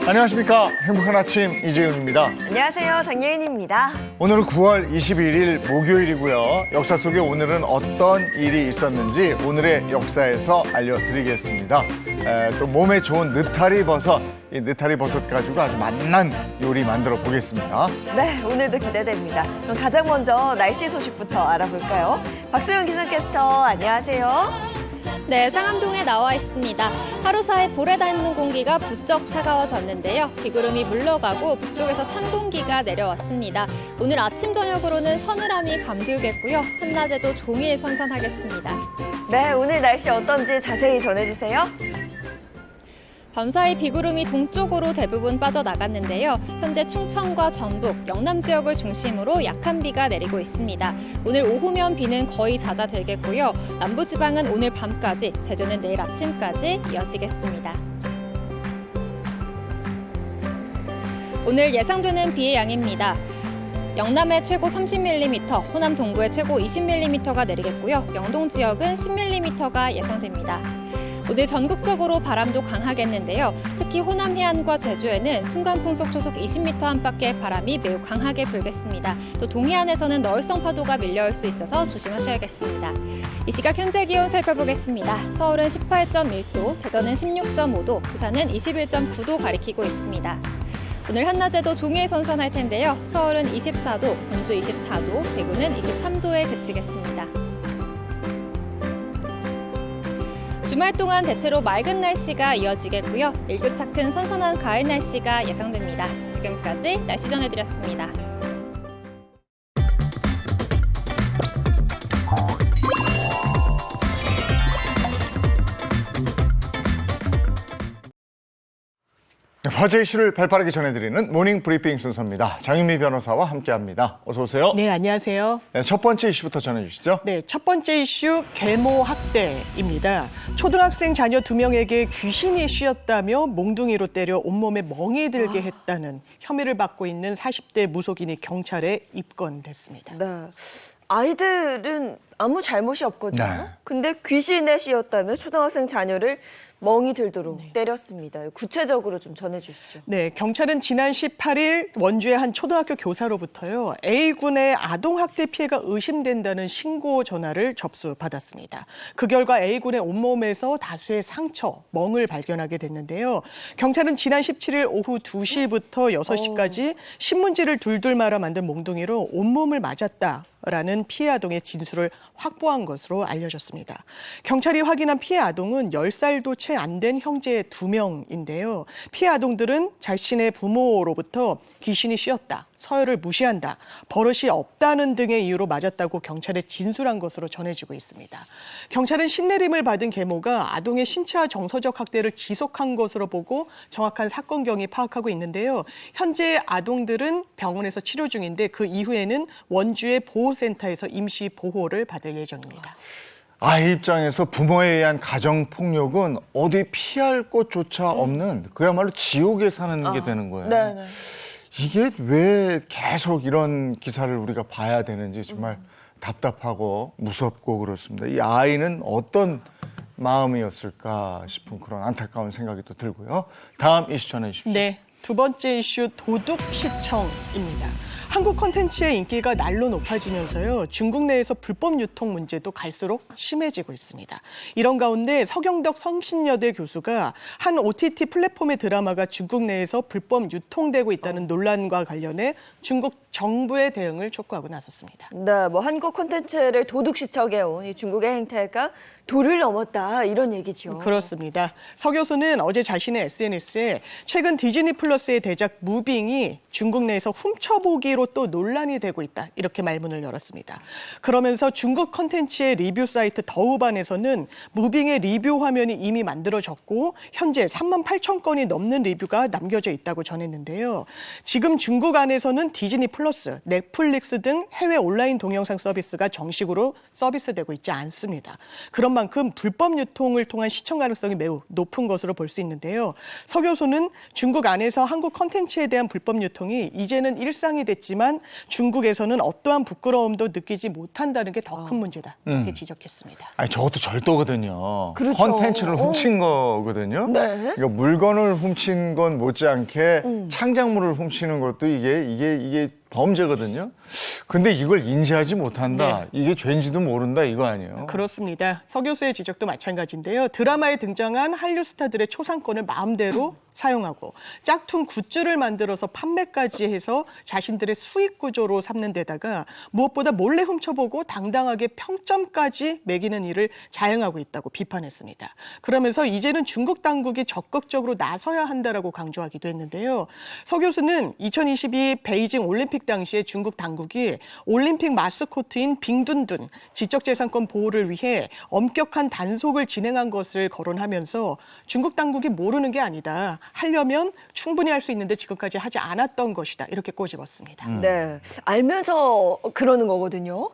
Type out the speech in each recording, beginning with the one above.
안녕하십니까. 행복한 아침 이재윤입니다. 안녕하세요. 장예인입니다. 오늘은 9월 21일 목요일이고요. 역사 속에 오늘은 어떤 일이 있었는지 오늘의 역사에서 알려드리겠습니다. 또 몸에 좋은 느타리 버섯, 이 느타리 버섯 가지고 아주 맛난 요리 만들어 보겠습니다. 네, 오늘도 기대됩니다. 그럼 가장 먼저 날씨 소식부터 알아볼까요? 박소영 기상캐스터, 안녕하세요. 네, 상암동에 나와 있습니다. 하루 사이 볼에 닿는 공기가 부쩍 차가워졌는데요. 비구름이 물러가고 북쪽에서 찬 공기가 내려왔습니다. 오늘 아침 저녁으로는 서늘함이 감돌겠고요. 한낮에도 종일 선선하겠습니다. 네, 오늘 날씨 어떤지 자세히 전해주세요. 밤사이 비구름이 동쪽으로 대부분 빠져나갔는데요. 현재 충청과 전북, 영남 지역을 중심으로 약한 비가 내리고 있습니다. 오늘 오후면 비는 거의 잦아들겠고요. 남부지방은 오늘 밤까지, 제주는 내일 아침까지 이어지겠습니다. 오늘 예상되는 비의 양입니다. 영남에 최고 30mm, 호남 동부에 최고 20mm가 내리겠고요. 영동 지역은 10mm가 예상됩니다. 오늘 전국적으로 바람도 강하겠는데요. 특히 호남 해안과 제주에는 순간풍속 초속 20m 안팎의 바람이 매우 강하게 불겠습니다. 또 동해안에서는 너울성 파도가 밀려올 수 있어서 조심하셔야겠습니다. 이 시각 현재 기온 살펴보겠습니다. 서울은 18.1도, 대전은 16.5도, 부산은 21.9도 가리키고 있습니다. 오늘 한낮에도 종일 선선할 텐데요. 서울은 24도, 전주 24도, 대구는 23도에 그치겠습니다. 주말 동안 대체로 맑은 날씨가 이어지겠고요. 일교차 큰 선선한 가을 날씨가 예상됩니다. 지금까지 날씨 전해드렸습니다. 화제 이슈를 발빠르게 전해드리는 모닝 브리핑 순서입니다. 장윤미 변호사와 함께합니다. 어서 오세요. 네, 안녕하세요. 네, 첫 번째 이슈부터 전해주시죠. 네, 첫 번째 이슈 계모 학대입니다. 초등학생 자녀 2명에게 귀신이 씌었다며 몽둥이로 때려 온몸에 멍이 들게 했다는 혐의를 받고 있는 40대 무속인이 경찰에 입건됐습니다. 네, 아이들은 아무 잘못이 없거든요. 네. 근데 귀신에 씌었다며 초등학생 자녀를 멍이 들도록 때렸습니다. 구체적으로 좀 전해주시죠. 네, 경찰은 지난 18일 원주의 한 초등학교 교사로부터요, A군의 아동학대 피해가 의심된다는 신고 전화를 접수받았습니다. 그 결과 A군의 온몸에서 다수의 상처, 멍을 발견하게 됐는데요. 경찰은 지난 17일 오후 2시부터 6시까지 신문지를 둘둘 말아 만든 몽둥이로 온몸을 맞았다라는 피해 아동의 진술을 확보한 것으로 알려졌습니다. 경찰이 확인한 피해 아동은 10살도 채 안 된 형제 2명인데요. 피해 아동들은 자신의 부모로부터 귀신이 씌었다, 서열을 무시한다, 버릇이 없다는 등의 이유로 맞았다고 경찰에 진술한 것으로 전해지고 있습니다. 경찰은 신내림을 받은 계모가 아동의 신체와 정서적 학대를 지속한 것으로 보고 정확한 사건 경위 파악하고 있는데요. 현재 아동들은 병원에서 치료 중인데 그 이후에는 원주의 보호센터에서 임시 보호를 받을 예정입니다. 아이 입장에서 부모에 의한 가정폭력은 어디 피할 곳조차 없는 그야말로 지옥에 사는 게 되는 거예요. 네. 이게 왜 계속 이런 기사를 우리가 봐야 되는지 정말 답답하고 무섭고 그렇습니다. 이 아이는 어떤 마음이었을까 싶은 그런 안타까운 생각이 또 들고요. 다음 이슈 전해주십시오. 네, 두 번째 이슈 도둑시청입니다. 한국 콘텐츠의 인기가 날로 높아지면서요, 중국 내에서 불법 유통 문제도 갈수록 심해지고 있습니다. 이런 가운데 서경덕 성신여대 교수가 한 OTT 플랫폼의 드라마가 중국 내에서 불법 유통되고 있다는 논란과 관련해 중국 정부의 대응을 촉구하고 나섰습니다. 네, 한국 콘텐츠를 도둑시청해온 이 중국의 행태가 도를 넘었다, 이런 얘기죠. 그렇습니다. 서 교수는 어제 자신의 SNS에 최근 디즈니 플러스의 대작 무빙이 중국 내에서 훔쳐보기로 또 논란이 되고 있다, 이렇게 말문을 열었습니다. 그러면서 중국 콘텐츠의 리뷰 사이트 더우반에서는 무빙의 리뷰 화면이 이미 만들어졌고 현재 38,000건이 넘는 리뷰가 남겨져 있다고 전했는데요. 지금 중국 안에서는 디즈니 플러스 플러스, 넷플릭스 등 해외 온라인 동영상 서비스가 정식으로 서비스되고 있지 않습니다. 그런 만큼 불법 유통을 통한 시청 가능성이 매우 높은 것으로 볼 수 있는데요. 서 교수는 중국 안에서 한국 콘텐츠에 대한 불법 유통이 이제는 일상이 됐지만 중국에서는 어떠한 부끄러움도 느끼지 못한다는 게 더 큰 문제다 이렇게 지적했습니다. 아니 저것도 절도거든요. 그렇죠. 컨텐츠를 훔친 거거든요. 네. 그러니까 물건을 훔친 건 못지않게 창작물을 훔치는 것도 이게 범죄거든요. 근데 이걸 인지하지 못한다. 이게 죄인지도 모른다 이거 아니에요. 그렇습니다. 서 교수의 지적도 마찬가지인데요. 드라마에 등장한 한류 스타들의 초상권을 마음대로 사용하고 짝퉁 굿즈를 만들어서 판매까지 해서 자신들의 수익 구조로 삼는 데다가 무엇보다 몰래 훔쳐보고 당당하게 평점까지 매기는 일을 자행하고 있다고 비판했습니다. 그러면서 이제는 중국 당국이 적극적으로 나서야 한다라고 강조하기도 했는데요. 서 교수는 2022 베이징 올림픽 당시에 중국 당국이 올림픽 마스코트인 빙둔둔 지적재산권 보호를 위해 엄격한 단속을 진행한 것을 거론하면서 중국 당국이 모르는 게 아니다. 하려면 충분히 할 수 있는데 지금까지 하지 않았던 것이다. 이렇게 꼬집었습니다. 네, 알면서 그러는 거거든요.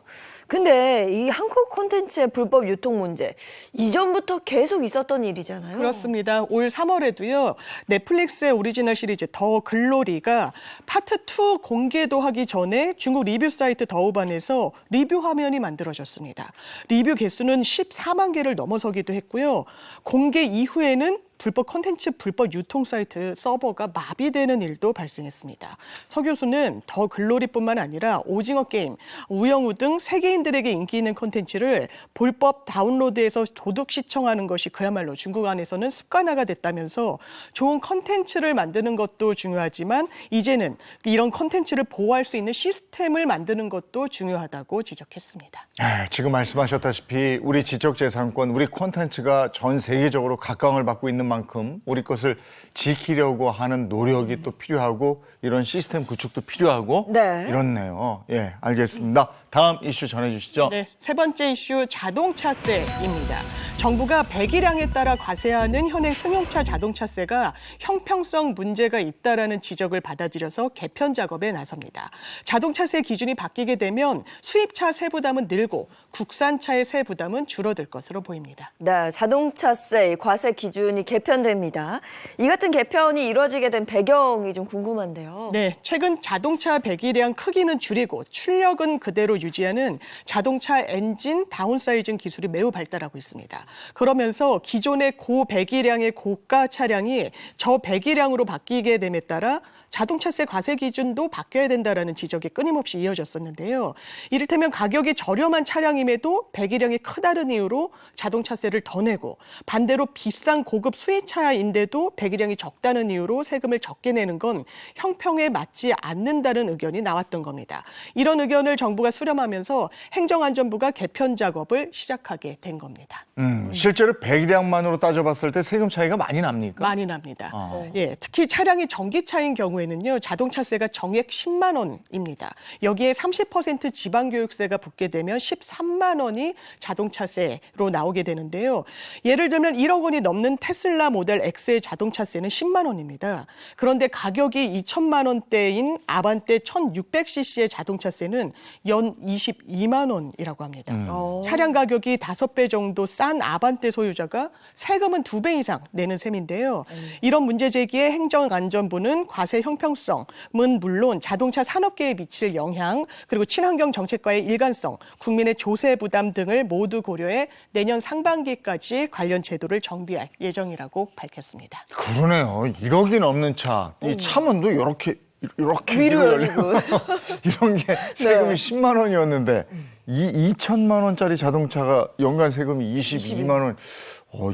근데 이 한국 콘텐츠의 불법 유통 문제, 이전부터 계속 있었던 일이잖아요. 그렇습니다. 올 3월에도요. 넷플릭스의 오리지널 시리즈 더 글로리가 파트 2 공개도 하기 전에 중국 리뷰 사이트 더우반에서 리뷰 화면이 만들어졌습니다. 리뷰 개수는 14만 개를 넘어서기도 했고요. 공개 이후에는 불법 콘텐츠 불법 유통 사이트 서버가 마비되는 일도 발생했습니다. 서 교수는 더 글로리뿐만 아니라 오징어 게임, 우영우 등 세계인들에게 인기 있는 콘텐츠를 불법 다운로드해서 도둑 시청하는 것이 그야말로 중국 안에서는 습관화가 됐다면서 좋은 콘텐츠를 만드는 것도 중요하지만 이제는 이런 콘텐츠를 보호할 수 있는 시스템을 만드는 것도 중요하다고 지적했습니다. 지금 말씀하셨다시피 우리 지적재산권, 우리 콘텐츠가 전 세계적으로 각광을 받고 있는 만큼 우리 것을 지키려고 하는 노력이 또 필요하고 이런 시스템 구축도 필요하고 네. 이렇네요. 예, 알겠습니다. 다음 이슈 전해주시죠. 네, 세 번째 이슈 자동차세입니다. 정부가 배기량에 따라 과세하는 현행 승용차 자동차세가 형평성 문제가 있다라는 지적을 받아들여서 개편 작업에 나섭니다. 자동차세 기준이 바뀌게 되면 수입차 세 부담은 늘고 국산차의 세 부담은 줄어들 것으로 보입니다. 네, 자동차세 과세 기준이 개편됩니다. 이 같은 개편이 이루어지게 된 배경이 좀 궁금한데요. 네, 최근 자동차 배기량 크기는 줄이고 출력은 그대로 유지하는 자동차 엔진 다운사이징 기술이 매우 발달하고 있습니다. 그러면서 기존의 고배기량의 고가 차량이 저배기량으로 바뀌게 됨에 따라 자동차세 과세 기준도 바뀌어야 된다라는 지적이 끊임없이 이어졌었는데요. 이를테면 가격이 저렴한 차량임에도 배기량이 크다는 이유로 자동차세를 더 내고 반대로 비싼 고급 수입차인데도 배기량이 적다는 이유로 세금을 적게 내는 건 형평에 맞지 않는다는 의견이 나왔던 겁니다. 이런 의견을 정부가 수렴하면서 행정안전부가 개편 작업을 시작하게 된 겁니다. 실제로 배기량만으로 따져봤을 때 세금 차이가 많이 납니까? 많이 납니다. 예, 특히 차량이 전기차인 경우에는요, 자동차세가 정액 10만 원입니다. 여기에 30% 지방교육세가 붙게 되면 13만 원이 자동차세로 나오게 되는데요. 예를 들면 1억 원이 넘는 테슬라 모델 X의 자동차세는 10만 원입니다. 그런데 가격이 2천만 원대인 아반떼 1600cc의 자동차세는 연 22만 원이라고 합니다. 차량 가격이 5배 정도 싼 아반떼 소유자가 세금은 2배 이상 내는 셈인데요. 이런 문제 제기에 행정안전부는 과세 형평성은 물론 자동차 산업계에 미칠 영향, 그리고 친환경 정책과의 일관성, 국민의 조세 부담 등을 모두 고려해 내년 상반기까지 관련 제도를 정비할 예정이라고 밝혔습니다. 그러네요. 1억이 넘는 차. 이 차문도 이렇게 위로 열리고. 이런 게 세금이 10만 원이었는데 2천만 원짜리 자동차가 연간 세금이 22만 원.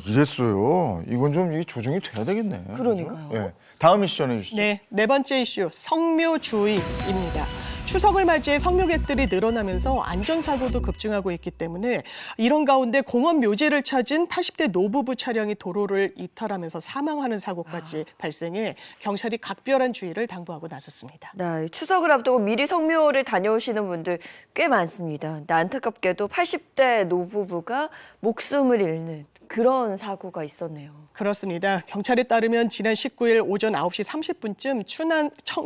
이랬어요. 이건 좀 이게 조정이 돼야 되겠네. 그러니까요. 그죠? 예. 다음 이슈 전해주시죠. 네, 네 번째 이슈, 성묘주의입니다. 추석을 맞이해 성묘객들이 늘어나면서 안전사고도 급증하고 있기 때문에 이런 가운데 공원 묘지를 찾은 80대 노부부 차량이 도로를 이탈하면서 사망하는 사고까지 발생해 경찰이 각별한 주의를 당부하고 나섰습니다. 네, 추석을 앞두고 미리 성묘를 다녀오시는 분들 꽤 많습니다. 근데 안타깝게도 80대 노부부가 목숨을 잃는 그런 사고가 있었네요. 그렇습니다. 경찰에 따르면 지난 19일 오전 9시 30분쯤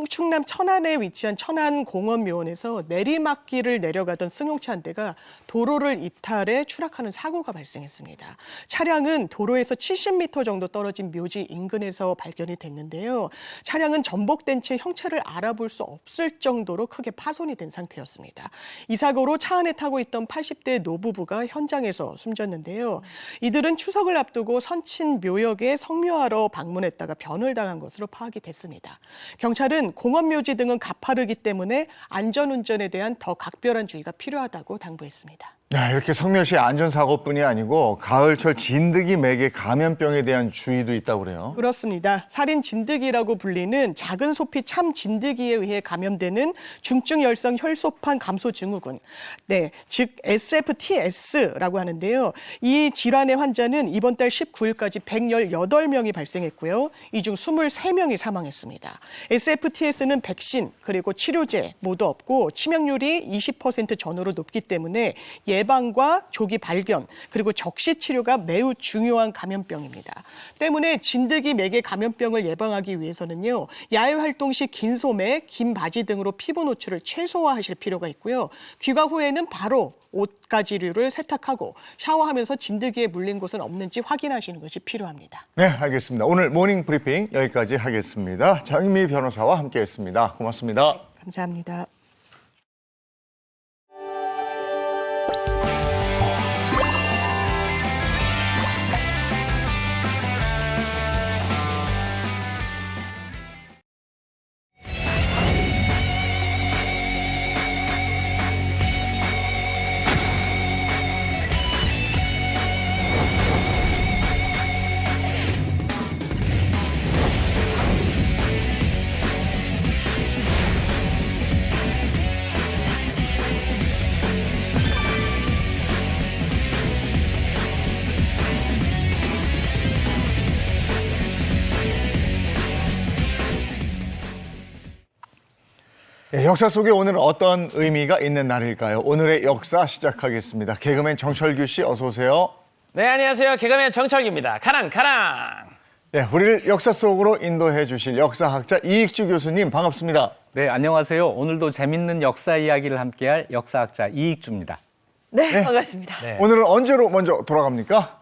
충남 천안에 위치한 천안공원묘원에서 내리막길을 내려가던 승용차 한 대가 도로를 이탈해 추락하는 사고가 발생했습니다. 차량은 도로에서 70m 정도 떨어진 묘지 인근에서 발견이 됐는데요. 차량은 전복된 채 형체를 알아볼 수 없을 정도로 크게 파손이 된 상태였습니다. 이 사고로 차 안에 타고 있던 80대 노부부가 현장에서 숨졌는데요. 이들은 추석을 앞두고 선친 묘역에 성묘하러 방문했다가 변을 당한 것으로 파악이 됐습니다. 경찰은 공원묘지 등은 가파르기 때문에 안전운전에 대한 더 각별한 주의가 필요하다고 당부했습니다. 야, 이렇게 성묘시의 안전사고뿐이 아니고 가을철 진드기 매개 감염병에 대한 주의도 있다고 그래요. 그렇습니다. 살인 진드기라고 불리는 작은 소피 참 진드기에 의해 감염되는 중증 열성 혈소판 감소 증후군, 즉 SFTS라고 하는데요. 이 질환의 환자는 이번 달 19일까지 118명이 발생했고요. 이 중 23명이 사망했습니다. SFTS는 백신 그리고 치료제 모두 없고 치명률이 20% 전후로 높기 때문에 예방과 조기 발견 그리고 적시 치료가 매우 중요한 감염병입니다. 때문에 진드기 매개 감염병을 예방하기 위해서는요. 야외 활동 시 긴 소매, 긴 바지 등으로 피부 노출을 최소화하실 필요가 있고요. 귀가 후에는 바로 옷가지류를 세탁하고 샤워하면서 진드기에 물린 곳은 없는지 확인하시는 것이 필요합니다. 네, 알겠습니다. 오늘 모닝 브리핑 여기까지 하겠습니다. 장미 변호사와 함께했습니다. 고맙습니다. 감사합니다. 네, 역사 속에 오늘은 어떤 의미가 있는 날일까요? 오늘의 역사 시작하겠습니다. 개그맨 정철규 씨 어서 오세요. 네, 안녕하세요. 개그맨 정철기입니다. 가랑. 네, 우리를 역사 속으로 인도해 주실 역사학자 이익주 교수님 반갑습니다. 네, 안녕하세요. 오늘도 재밌는 역사 이야기를 함께할 역사학자 이익주입니다. 네, 반갑습니다. 네. 오늘은 언제로 먼저 돌아갑니까?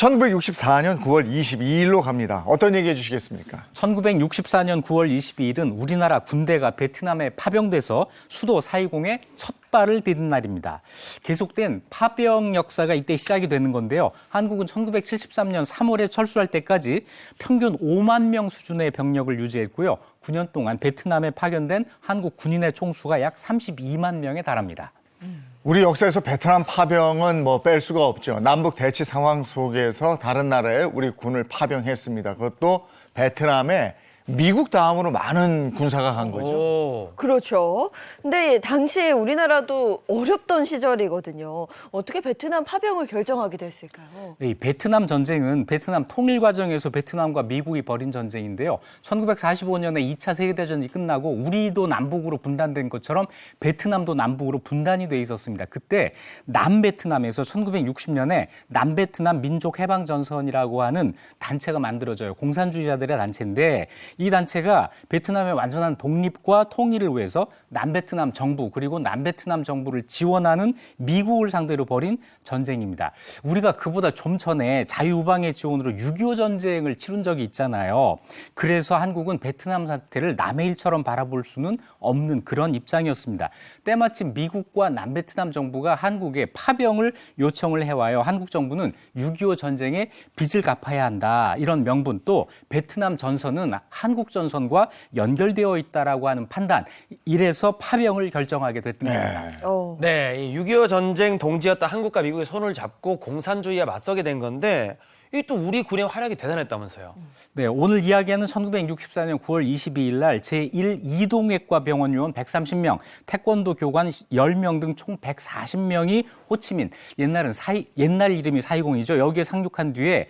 1964년 9월 22일로 갑니다. 어떤 얘기 해주시겠습니까? 1964년 9월 22일은 우리나라 군대가 베트남에 파병돼서 수도 사이공에 첫 발을 디딘 날입니다. 계속된 파병 역사가 이때 시작이 되는 건데요. 한국은 1973년 3월에 철수할 때까지 평균 5만 명 수준의 병력을 유지했고요. 9년 동안 베트남에 파견된 한국 군인의 총수가 약 32만 명에 달합니다. 우리 역사에서 베트남 파병은 뺄 수가 없죠. 남북 대치 상황 속에서 다른 나라에 우리 군을 파병했습니다. 그것도 베트남에 미국 다음으로 많은 군사가 간 거죠. 오. 그렇죠. 근데 당시에 우리나라도 어렵던 시절이거든요. 어떻게 베트남 파병을 결정하게 됐을까요? 이 베트남 전쟁은 베트남 통일 과정에서 베트남과 미국이 벌인 전쟁인데요. 1945년에 2차 세계대전이 끝나고 우리도 남북으로 분단된 것처럼 베트남도 남북으로 분단이 돼 있었습니다. 그때 남베트남에서 1960년에 남베트남 민족해방전선이라고 하는 단체가 만들어져요. 공산주의자들의 단체인데 이 단체가 베트남의 완전한 독립과 통일을 위해서 남베트남 정부 그리고 남베트남 정부를 지원하는 미국을 상대로 벌인 전쟁입니다. 우리가 그보다 좀 전에 자유우방의 지원으로 6.25 전쟁을 치른 적이 있잖아요. 그래서 한국은 베트남 사태를 남의 일처럼 바라볼 수는 없는 그런 입장이었습니다. 때마침 미국과 남베트남 정부가 한국에 파병을 요청을 해와요. 한국 정부는 6.25 전쟁의 빚을 갚아야 한다. 이런 명분 또 베트남 전선은 한국 전선과 연결되어 있다라고 하는 판단. 이래서 파병을 결정하게 됐던 겁니다. 네, 이 6.25 전쟁 동지였던 한국과 미국이 손을 잡고 공산주의에 맞서게 된 건데 이 또 우리 군의 활약이 대단했다면서요. 네, 오늘 이야기하는 1964년 9월 22일 날 제1이동외과 병원 요원 130명, 태권도 교관 10명 등 총 140명이 호치민, 옛날 이름이 사이공이죠. 여기에 상륙한 뒤에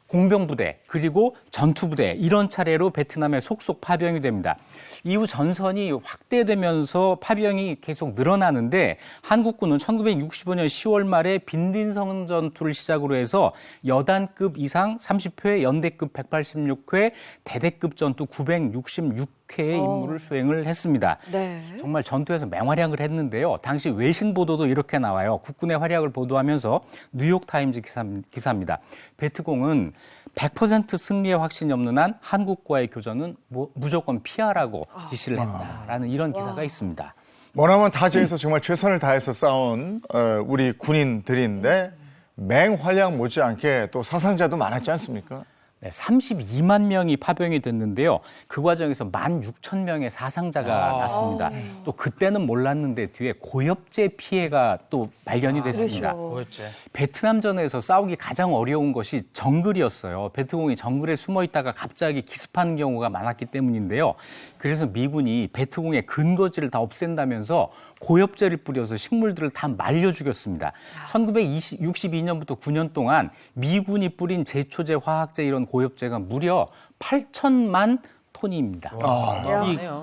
공병부대 그리고 전투부대 이런 차례로 베트남에 속속 파병이 됩니다. 이후 전선이 확대되면서 파병이 계속 늘어나는데 한국군은 1965년 10월 말에 빈딘성 전투를 시작으로 해서 여단급 이상 30회, 연대급 186회, 대대급 전투 966회의 임무를 수행을 했습니다. 네. 정말 전투에서 맹활약을 했는데요. 당시 외신 보도도 이렇게 나와요. 국군의 활약을 보도하면서 뉴욕타임즈 기사입니다. 베트공은 100% 승리의 확신이 없는 한 한국과의 교전은 무조건 피하라고 지시를 했다라는 이런 기사가 있습니다. 머나먼 타지에서 정말 최선을 다해서 싸운 우리 군인들인데 맹활약 못지않게 또 사상자도 많았지 않습니까? 네, 32만 명이 파병이 됐는데요. 그 과정에서 16,000명의 사상자가 났습니다. 또 그때는 몰랐는데 뒤에 고엽제 피해가 또 발견이 됐습니다. 뭐였지? 베트남전에서 싸우기 가장 어려운 것이 정글이었어요. 베트공이 정글에 숨어 있다가 갑자기 기습하는 경우가 많았기 때문인데요. 그래서 미군이 베트공의 근거지를 다 없앤다면서 고엽제를 뿌려서 식물들을 다 말려 죽였습니다. 1962년부터 9년 동안 미군이 뿌린 제초제, 화학제 이런 고엽제가 무려 8천만 톤입니다.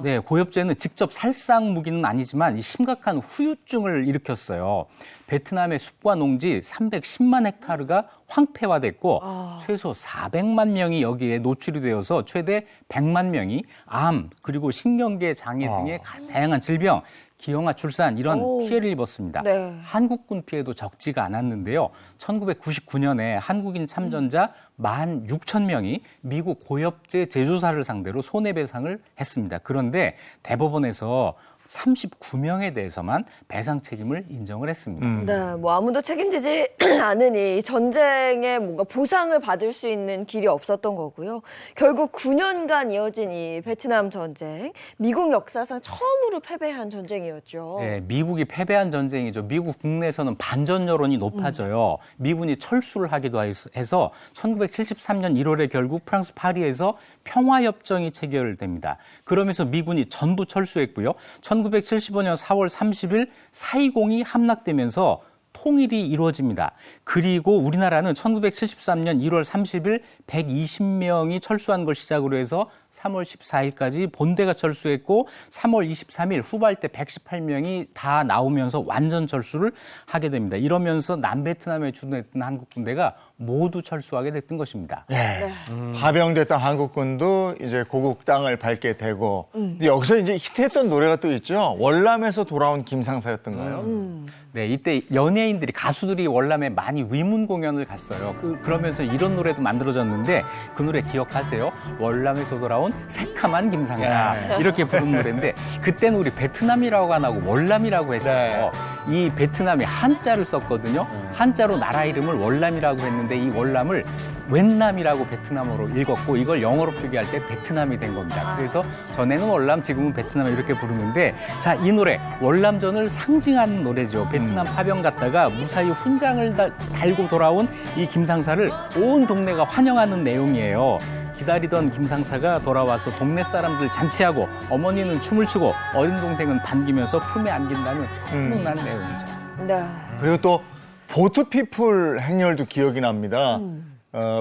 네, 고엽제는 직접 살상 무기는 아니지만 이 심각한 후유증을 일으켰어요. 베트남의 숲과 농지 310만 헥타르가 황폐화됐고 최소 400만 명이 여기에 노출이 되어서 최대 100만 명이 암 그리고 신경계 장애 등의 다양한 질병, 기형아 출산 이런 피해를 입었습니다. 네. 한국군 피해도 적지가 않았는데요. 1999년에 한국인 참전자 16,000명이 미국 고엽제 제조사를 상대로 손해배상을 했습니다. 그런데 대법원에서 39명에 대해서만 배상 책임을 인정을 했습니다. 네, 뭐 아무도 책임지지 않으니 전쟁에 뭔가 보상을 받을 수 있는 길이 없었던 거고요. 결국 9년간 이어진 이 베트남 전쟁, 미국 역사상 처음으로 패배한 전쟁이었죠. 네, 미국이 패배한 전쟁이죠. 미국 국내에서는 반전 여론이 높아져요. 미군이 철수를 하기도 해서 1973년 1월에 결국 프랑스 파리에서 평화협정이 체결됩니다. 그러면서 미군이 전부 철수했고요. 1975년 4월 30일 4.20이 함락되면서 통일이 이루어집니다. 그리고 우리나라는 1973년 1월 30일 120명이 철수한 걸 시작으로 해서 3월 14일까지 본대가 철수했고 3월 23일 후발대 118명이 다 나오면서 완전 철수를 하게 됩니다. 이러면서 남베트남에 주둔했던 한국 군대가 모두 철수하게 됐던 것입니다. 네. 파병됐던 한국군도 이제 고국 땅을 밟게 되고 근데 여기서 이제 히트했던 노래가 또 있죠. 월남에서 돌아온 김상사였던가요? 네, 이때 연예인들이 가수들이 월남에 많이 위문 공연을 갔어요. 그러면서 이런 노래도 만들어졌는데 그 노래 기억하세요? 월남에서 돌아온 새카만 김상사 이렇게 부른 노래인데 그때는 우리 베트남이라고 안 하고 월남이라고 했어요. 이 베트남이 한자를 썼거든요. 한자로 나라 이름을 월남이라고 했는데 이 월남을 웬남이라고 베트남어로 읽었고 이걸 영어로 표기할 때 베트남이 된 겁니다. 그래서 전에는 월남, 지금은 베트남 이렇게 부르는데 자, 이 노래 월남전을 상징하는 노래죠. 베트남 파병 갔다가 무사히 훈장을 달고 돌아온 이 김상사를 온 동네가 환영하는 내용이에요. 기다리던 김상사가 돌아와서 동네 사람들 잔치하고 어머니는 춤을 추고 어린 동생은 반기면서 품에 안긴다는 훈훈한 내용이죠. 네. 그리고 또 보트피플 행렬도 기억이 납니다.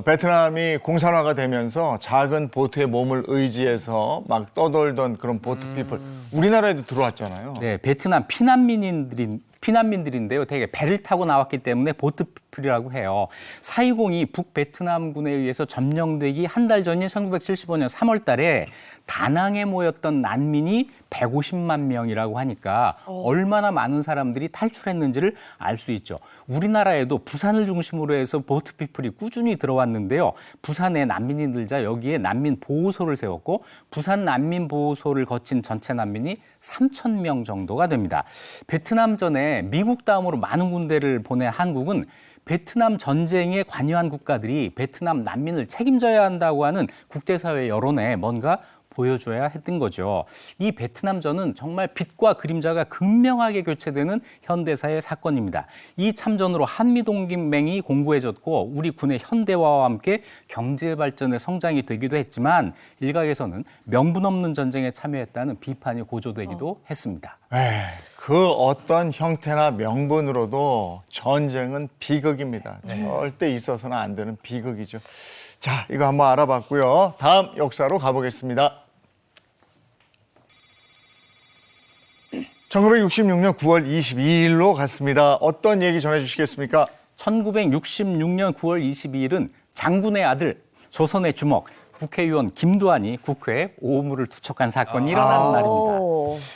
베트남이 공산화가 되면서 작은 보트에 몸을 의지해서 막 떠돌던 그런 보트피플 우리나라에도 들어왔잖아요. 네, 베트남 피난민들인데요. 되게 배를 타고 나왔기 때문에 보트피플이라고 해요. 4.20이 북베트남군에 의해서 점령되기 한 달 전인 1975년 3월 달에 다낭에 모였던 난민이 150만 명이라고 하니까 얼마나 많은 사람들이 탈출했는지를 알 수 있죠. 우리나라에도 부산을 중심으로 해서 보트피플이 꾸준히 들어왔는데요. 부산에 난민이 늘자 여기에 난민 보호소를 세웠고 부산 난민 보호소를 거친 전체 난민이 3,000명 정도가 됩니다. 베트남전에 미국 다음으로 많은 군대를 보낸 한국은 베트남 전쟁에 관여한 국가들이 베트남 난민을 책임져야 한다고 하는 국제사회 여론에 뭔가 보여줘야 했던 거죠. 이 베트남전은 정말 빛과 그림자가 극명하게 교체되는 현대사의 사건입니다. 이 참전으로 한미동맹이 공고해졌고 우리 군의 현대화와 함께 경제 발전의 성장이 되기도 했지만 일각에서는 명분 없는 전쟁에 참여했다는 비판이 고조되기도 했습니다. 그 어떤 형태나 명분으로도 전쟁은 비극입니다. 절대 있어서는 안 되는 비극이죠. 자, 이거 한번 알아봤고요. 다음 역사로 가보겠습니다. 1966년 9월 22일로 갔습니다. 어떤 얘기 전해주시겠습니까? 1966년 9월 22일은 장군의 아들 조선의 주먹 국회의원 김두한이 국회에 오물을 투척한 사건이 일어난 날입니다.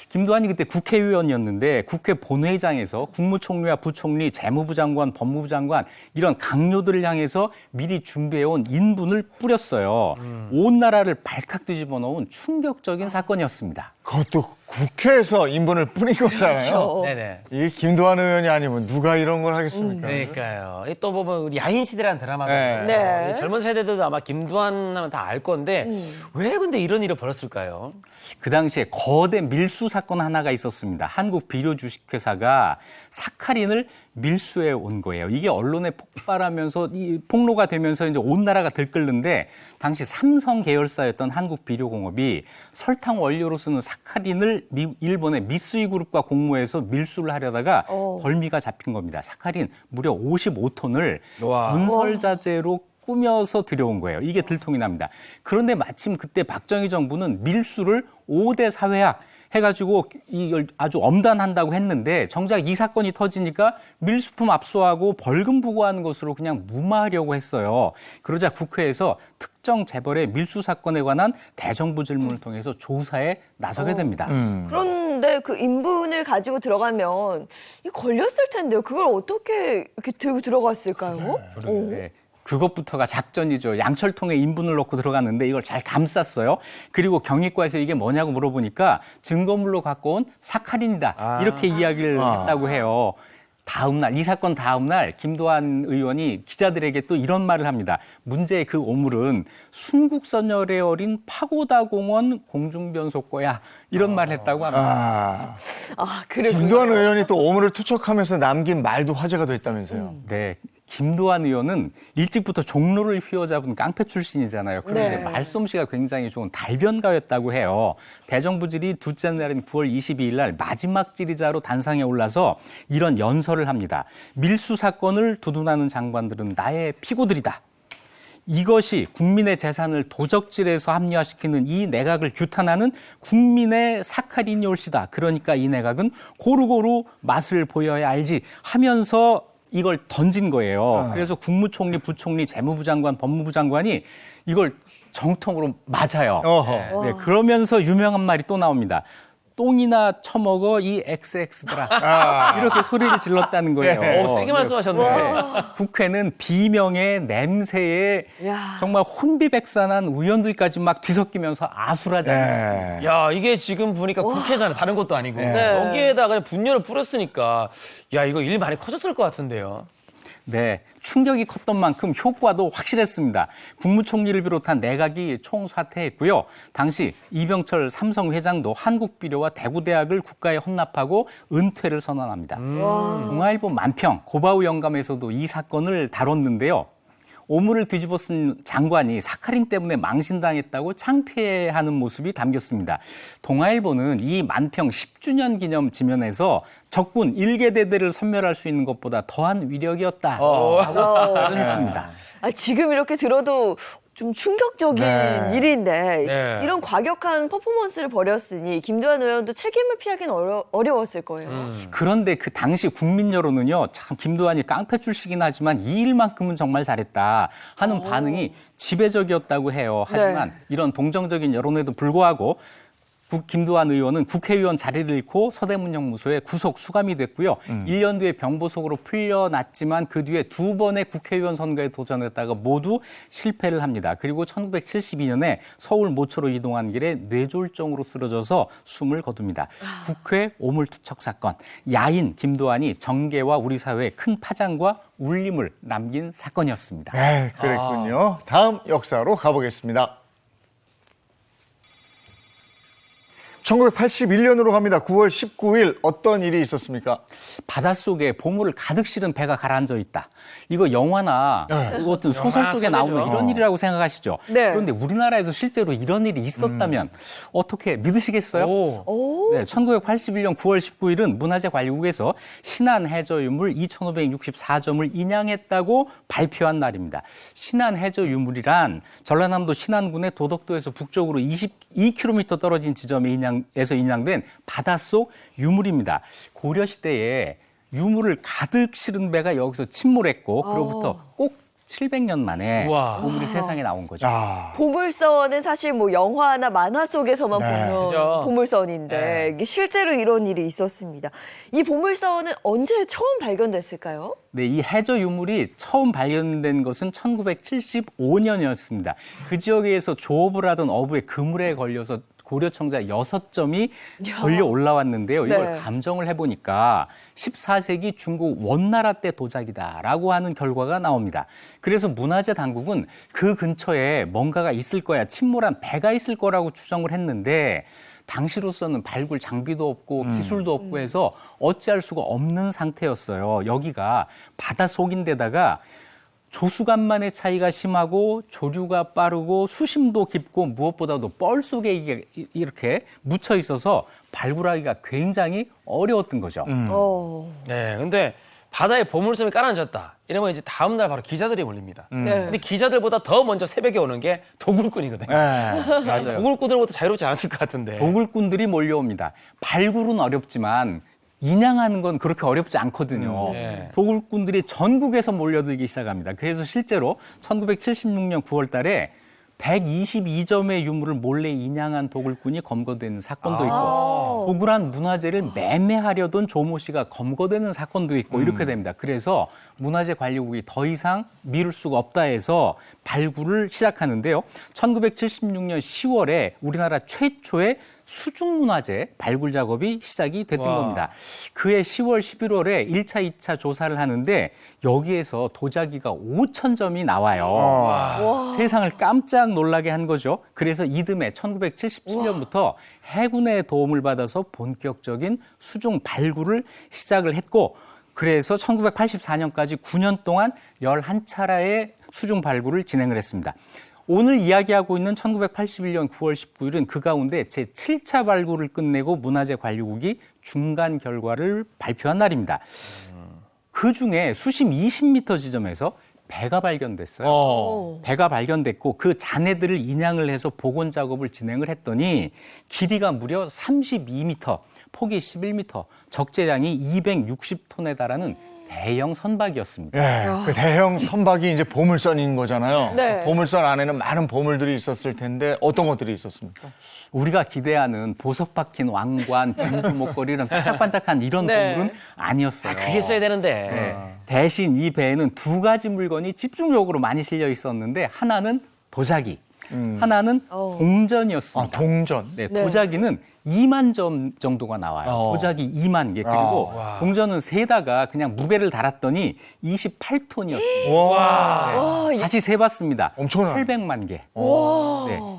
김두한이 그때 국회의원이었는데 국회 본회의장에서 국무총리와 부총리, 재무부 장관, 법무부 장관 이런 강요들을 향해서 미리 준비해온 인분을 뿌렸어요. 온 나라를 발칵 뒤집어 놓은 충격적인 사건이었습니다. 그것도 국회에서 인분을 뿌린 거잖아요. 네네. 이게 김두한 의원이 아니면 누가 이런 걸 하겠습니까? 그러니까요. 또 보면 우리 야인시대라는 드라마도 네. 네. 젊은 세대들도 아마 김두한 하면 다 알 건데 왜 근데 이런 일을 벌였을까요? 그 당시에 거대 밀수 사건 하나가 있었습니다. 한국 비료 주식회사가 사카린을 밀수해 온 거예요. 이게 언론에 폭발하면서 폭로가 되면서 이제 온 나라가 들끓는데 당시 삼성 계열사였던 한국비료공업이 설탕 원료로 쓰는 사카린을 일본의 미쓰이 그룹과 공모해서 밀수를 하려다가 벌미가 잡힌 겁니다. 사카린 무려 55톤을 와. 건설 자재로 꾸며서 들여온 거예요. 이게 들통이 납니다. 그런데 마침 그때 박정희 정부는 밀수를 5대 사회학 해가지고 이걸 아주 엄단한다고 했는데 정작 이 사건이 터지니까 밀수품 압수하고 벌금 부과하는 것으로 그냥 무마하려고 했어요. 그러자 국회에서 특정 재벌의 밀수 사건에 관한 대정부 질문을 통해서 조사에 나서게 됩니다. 그런데 그 인분을 가지고 들어가면 이 걸렸을 텐데요. 그걸 어떻게 이렇게 들고 들어갔을까요? 네. 그것부터가 작전이죠. 양철통에 인분을 넣고 들어갔는데 이걸 잘 감쌌어요. 그리고 경위과에서 이게 뭐냐고 물어보니까 증거물로 갖고 온 사카린이다. 이렇게 이야기를 했다고 해요. 이 사건 다음 날 김두한 의원이 기자들에게 또 이런 말을 합니다. 문제의 그 오물은 순국선열에 어린 파고다공원 공중변소 거야. 이런 말을 했다고 합니다. 그래요. 김두한 의원이 또 오물을 투척하면서 남긴 말도 화제가 됐다면서요. 네. 김두한 의원은 일찍부터 종로를 휘어잡은 깡패 출신이잖아요. 그런데 네. 말솜씨가 굉장히 좋은 달변가였다고 해요. 대정부질이 둘째 날인 9월 22일 날 마지막 질의자로 단상에 올라서 이런 연설을 합니다. 밀수 사건을 두둔하는 장관들은 나의 피고들이다. 이것이 국민의 재산을 도적질해서 합리화시키는 이 내각을 규탄하는 국민의 사카린이 올시다. 그러니까 이 내각은 고루고루 맛을 보여야 알지 하면서 이걸 던진 거예요. 그래서 국무총리, 부총리, 재무부 장관, 법무부 장관이 이걸 정통으로 맞아요. 네, 그러면서 유명한 말이 또 나옵니다. 똥이나 처먹어 이 XX더라. 이렇게 소리를 질렀다는 거예요. 세게 말씀하셨네. 국회는 비명에 냄새에 야. 정말 혼비백산한 의원들까지 막 뒤섞이면서 아수라장이 났습니다. 야, 이게 지금 보니까 국회잖아요. 다른 것도 아니고. 네. 여기에다가 분열을 뿌렸으니까 야, 이거 일 많이 커졌을 것 같은데요. 네, 충격이 컸던 만큼 효과도 확실했습니다. 국무총리를 비롯한 내각이 총사퇴했고요. 당시 이병철 삼성 회장도 한국비료와 대구대학을 국가에 헌납하고 은퇴를 선언합니다. 동아일보 만평, 고바우 영감에서도 이 사건을 다뤘는데요. 오물을 뒤집어 쓴 장관이 사카린 때문에 망신당했다고 창피해하는 모습이 담겼습니다. 동아일보는 이 만평 10주년 기념 지면에서 적군 일개대대를 섬멸할 수 있는 것보다 더한 위력이었다라고 말을 했습니다. 지금 이렇게 들어도 좀 충격적인 네. 일인데 네. 이런 과격한 퍼포먼스를 벌였으니 김두한 의원도 책임을 피하기는 어려웠을 거예요. 그런데 그 당시 국민 여론은요, 참 김두한이 깡패 출시긴 하지만 이 일만큼은 정말 잘했다 하는 반응이 지배적이었다고 해요. 하지만 이런 동정적인 여론에도 불구하고 김두한 의원은 국회의원 자리를 잃고 서대문형무소에 구속 수감이 됐고요. 1년 뒤에 병보석으로 풀려났지만 그 뒤에 2번의 국회의원 선거에 도전했다가 모두 실패를 합니다. 그리고 1972년에 서울 모초로 이동한 길에 뇌졸중으로 쓰러져서 숨을 거둡니다. 국회 오물투척 사건, 야인 김두한이 정계와 우리 사회에 큰 파장과 울림을 남긴 사건이었습니다. 네, 그랬군요. 다음 역사로 가보겠습니다. 1981년으로 갑니다. 9월 19일 어떤 일이 있었습니까? 바닷속에 보물을 가득 실은 배가 가라앉아 있다. 이거 영화나 어떤 소설 속에 소재죠. 나오는 이런 일이라고 생각하시죠. 네. 그런데 우리나라에서 실제로 이런 일이 있었다면 어떻게 믿으시겠어요? 오. 네, 1981년 9월 19일은 문화재관리국에서 신안 해저 유물 2,564점을 인양했다고 발표한 날입니다. 신안 해저 유물이란 전라남도 신안군의 도덕도에서 북쪽으로 22km 떨어진 지점에 인양된 바닷속 유물입니다. 고려 시대에 유물을 가득 실은 배가 여기서 침몰했고 그로부터 꼭 700년 만에 우와. 보물이 세상에 나온 거죠. 보물선은 사실 뭐 영화나 만화 속에서만 보면 그죠. 보물선인데 네. 이게 실제로 이런 일이 있었습니다. 이 보물선은 언제 처음 발견됐을까요? 네, 이 해저 유물이 처음 발견된 것은 1975년이었습니다. 그 지역에서 조업을 하던 어부의 그물에 걸려서 고려청자 6점이 걸려 올라왔는데요. 이걸 네. 감정을 해보니까 14세기 중국 원나라 때 도자기다라고 하는 결과가 나옵니다. 그래서 문화재 당국은 그 근처에 뭔가가 있을 거야, 침몰한 배가 있을 거라고 추정을 했는데 당시로서는 발굴 장비도 없고 기술도 없고 해서 어찌할 수가 없는 상태였어요. 여기가 바닷속인데다가 조수간만의 차이가 심하고 조류가 빠르고 수심도 깊고 무엇보다도 뻘 속에 이게 이렇게 묻혀 있어서 발굴하기가 굉장히 어려웠던 거죠. 네, 근데 바다에 보물섬이 깔아앉았다. 이러면 이제 다음 날 바로 기자들이 몰립니다. 네. 근데 기자들보다 더 먼저 새벽에 오는 게 도굴꾼이거든요. 맞아요. 도굴꾼들보다 자유롭지 않았을 것 같은데. 도굴꾼들이 몰려옵니다. 발굴은 어렵지만 인양하는 건 그렇게 어렵지 않거든요. 네. 도굴꾼들이 전국에서 몰려들기 시작합니다. 그래서 실제로 1976년 9월 달에 122점의 유물을 몰래 인양한 도굴꾼이 검거되는 사건도 있고 도굴한 문화재를 매매하려던 조모 씨가 검거되는 사건도 있고 이렇게 됩니다. 그래서 문화재관리국이 더 이상 미룰 수가 없다 해서 발굴을 시작하는데요. 1976년 10월에 우리나라 최초의 수중문화재 발굴 작업이 시작이 됐던 와. 겁니다. 그해 10월, 11월에 1차, 2차 조사를 하는데 여기에서 도자기가 5,000점이 나와요. 세상을 깜짝 놀라게 한 거죠. 그래서 이듬해 1977년부터 해군의 도움을 받아서 본격적인 수중 발굴을 시작을 했고 그래서 1984년까지 9년 동안 11차례의 수중 발굴을 진행을 했습니다. 오늘 이야기하고 있는 1981년 9월 19일은 그 가운데 제7차 발굴을 끝내고 문화재관리국이 중간 결과를 발표한 날입니다. 그 중에 수심 20m 지점에서 배가 발견됐어요. 배가 발견됐고 그 잔해들을 인양을 해서 복원 작업을 진행을 했더니 길이가 무려 32m, 폭이 11m, 적재량이 260톤에 달하는 대형 선박이었습니다. 예, 그 대형 선박이 이제 보물선인 거잖아요. 네. 보물선 안에는 많은 보물들이 있었을 텐데 어떤 것들이 있었습니까? 우리가 기대하는 보석 박힌 왕관, 진주 목걸이 이런 반짝반짝한 이런 네. 보물은 아니었어요. 그게 써야 되는데. 네. 대신 이 배에는 두 가지 물건이 집중적으로 많이 실려 있었는데 하나는 도자기, 하나는 동전이었습니다. 동전. 네, 네. 도자기는 2만 점 정도가 나와요. 도자기 2만 개. 그리고 동전은 세다가 그냥 무게를 달았더니 28톤이었습니다. 와. 다시 세봤습니다. 엄청나네. 800만 개. 네,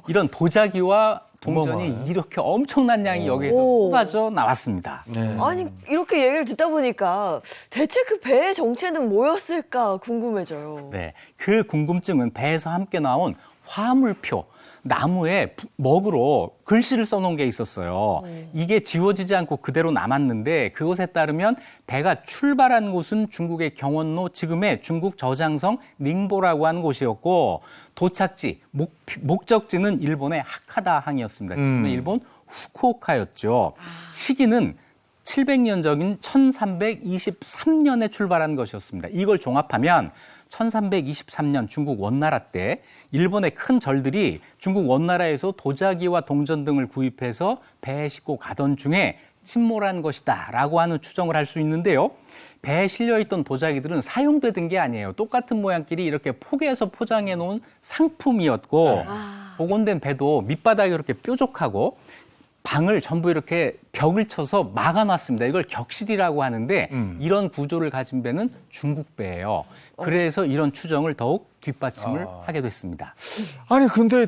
이런 도자기와 동전이 이렇게 엄청난 양이 여기에서 쏟아져 나왔습니다. 아니 이렇게 얘기를 듣다 보니까 대체 그 배의 정체는 뭐였을까 궁금해져요. 네, 그 궁금증은 배에서 함께 나온 화물표, 나무에 먹으로 글씨를 써놓은 게 있었어요. 이게 지워지지 않고 그대로 남았는데 그것에 따르면 배가 출발한 곳은 중국의 경원로, 지금의 중국 저장성 닝보라고 하는 곳이었고 도착지, 목적지는 일본의 하카다항이었습니다. 지금의 일본 후쿠오카였죠. 시기는 700년 전인 1323년에 출발한 것이었습니다. 이걸 종합하면 1323년 중국 원나라 때 일본의 큰 절들이 중국 원나라에서 도자기와 동전 등을 구입해서 배에 싣고 가던 중에 침몰한 것이다 라고 하는 추정을 할 수 있는데요. 배에 실려있던 도자기들은 사용되던 게 아니에요. 똑같은 모양끼리 이렇게 포개해서 포장해 놓은 상품이었고 복원된 배도 밑바닥이 이렇게 뾰족하고 방을 전부 이렇게 벽을 쳐서 막아놨습니다. 이걸 격실이라고 하는데 이런 구조를 가진 배는 중국 배예요. 그래서 이런 추정을 더욱 뒷받침을 하게 됐습니다. 아니 근데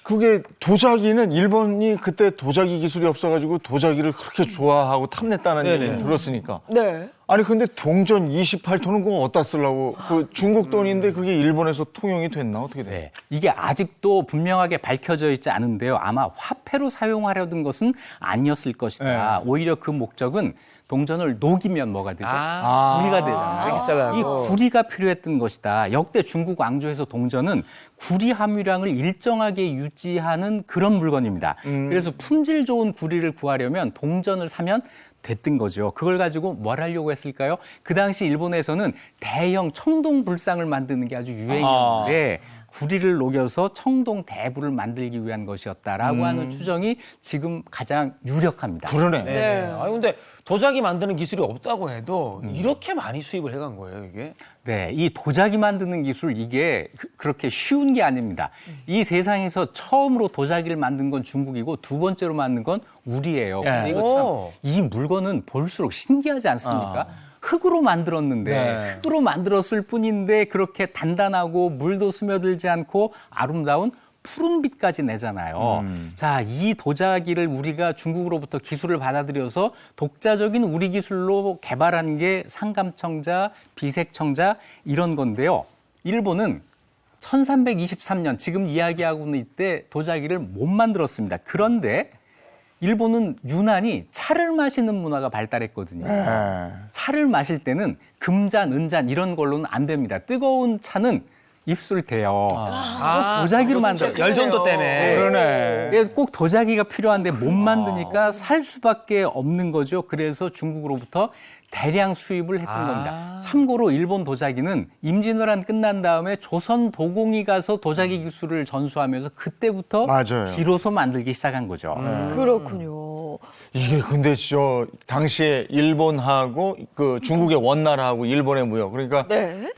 그게 도자기는 일본이 그때 도자기 기술이 없어가지고 도자기를 그렇게 좋아하고 탐냈다는 네네. 얘기 들었으니까. 네. 아니 근데 동전 28톤은 그거 어디다 쓰려고 그 중국 돈인데 그게 일본에서 통용이 됐나 어떻게 돼? 네, 이게 아직도 분명하게 밝혀져 있지 않은데요. 아마 화폐로 사용하려던 것은 아니었을 것이다. 오히려 그 목적은 동전을 녹이면 뭐가 되죠? 구리가 되잖아요. 엑셀하고. 이 구리가 필요했던 것이다. 역대 중국 왕조에서 동전은 구리 함유량을 일정하게 유지하는 그런 물건입니다. 그래서 품질 좋은 구리를 구하려면 동전을 사면 됐던 거죠. 그걸 가지고 뭘 하려고 했을까요? 그 당시 일본에서는 대형 청동 불상을 만드는 게 아주 유행이었는데 구리를 녹여서 청동 대부를 만들기 위한 것이었다라고 하는 추정이 지금 가장 유력합니다. 그러네. 네. 아니 근데 도자기 만드는 기술이 없다고 해도 이렇게 많이 수입을 해간 거예요, 이게? 네, 이 도자기 만드는 기술 이게 그렇게 쉬운 게 아닙니다. 이 세상에서 처음으로 도자기를 만든 건 중국이고 두 번째로 만든 건 우리예요. 근데 이거 참 이 물건은 볼수록 신기하지 않습니까? 흙으로 만들었는데 네. 흙으로 만들었을 뿐인데 그렇게 단단하고 물도 스며들지 않고 아름다운 푸른 빛까지 내잖아요. 자, 이 도자기를 우리가 중국으로부터 기술을 받아들여서 독자적인 우리 기술로 개발한 게 상감청자, 비색청자 이런 건데요. 일본은 1323년 지금 이야기하고 있는 이때 도자기를 못 만들었습니다. 그런데 일본은 유난히 차를 마시는 문화가 발달했거든요. 차를 마실 때는 금잔, 은잔 이런 걸로는 안 됩니다. 뜨거운 차는 입술 대요. 도자기로 만들어. 열전도 때문에. 그러네. 그래서 꼭 도자기가 필요한데 못 만드니까 살 수밖에 없는 거죠. 그래서 중국으로부터 대량 수입을 했던 겁니다. 참고로 일본 도자기는 임진왜란 끝난 다음에 조선 도공이 가서 도자기 기술을 전수하면서 그때부터 맞아요. 비로소 만들기 시작한 거죠. 그렇군요. 이게 근데 저 당시에 일본하고 그 중국의 원나라하고 일본의 무역 그러니까 네.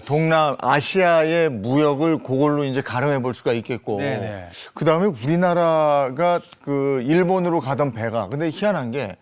동남 아시아의 무역을 그걸로 이제 가름해 볼 수가 있겠고 네네. 그다음에 우리나라가 그 일본으로 가던 배가 근데 희한한 게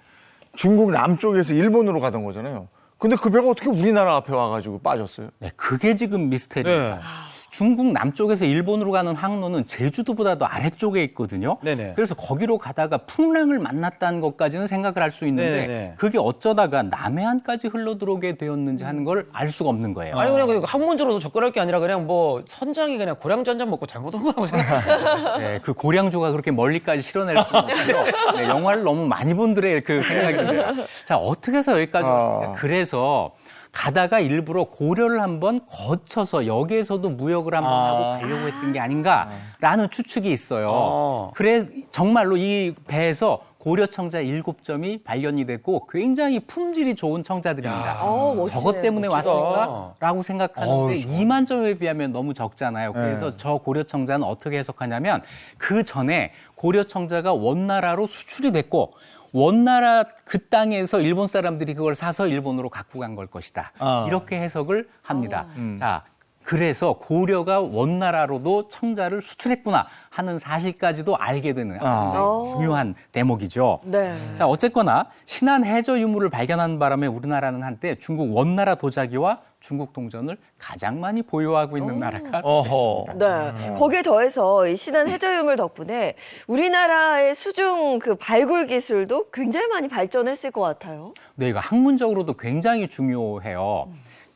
중국 남쪽에서 일본으로 가던 거잖아요. 근데 그 배가 어떻게 우리나라 앞에 와가지고 빠졌어요? 네, 그게 지금 미스테리입니다. 네. 중국 남쪽에서 일본으로 가는 항로는 제주도보다도 아래쪽에 있거든요. 네네. 그래서 거기로 가다가 풍랑을 만났다는 것까지는 생각을 할 수 있는데 네네. 그게 어쩌다가 남해안까지 흘러들어오게 되었는지 하는 걸 알 수가 없는 거예요. 아니 그냥 학문적으로도 접근할 게 아니라 그냥 뭐 선장이 그냥 고량주 한 잔 먹고 잘못 온 거라고 생각했죠. 네, 그 고량주가 그렇게 멀리까지 실어낼 수는 없고요. 네, 영화를 너무 많이 본들의 그 생각인데요. 자, 어떻게 해서 여기까지 왔습니까? 그래서 가다가 일부러 고려를 한번 거쳐서 여기에서도 무역을 한번 하고 가려고 했던 게 아닌가라는 추측이 있어요. 그래 정말로 이 배에서 고려 청자 7점이 발견이 됐고 굉장히 품질이 좋은 청자들입니다. 멋지네요. 저것 때문에 멋지다. 왔을까라고 생각하는데 2만 점에 비하면 너무 적잖아요. 그래서 저 고려 청자는 어떻게 해석하냐면 그 전에 고려 청자가 원나라로 수출이 됐고 원나라 그 땅에서 일본 사람들이 그걸 사서 일본으로 갖고 간 걸 것이다. 이렇게 해석을 합니다. 자, 그래서 고려가 원나라로도 청자를 수출했구나 하는 사실까지도 알게 되는 굉장히 중요한 대목이죠. 네. 자, 어쨌거나 신안 해저 유물을 발견하는 바람에 우리나라는 한때 중국 원나라 도자기와 중국 동전을 가장 많이 보유하고 있는 나라가 됐습니다. 네. 거기에 더해서 이 신안 해저유물 덕분에 우리나라의 수중 그 발굴 기술도 굉장히 많이 발전했을 것 같아요. 네, 이거 학문적으로도 굉장히 중요해요.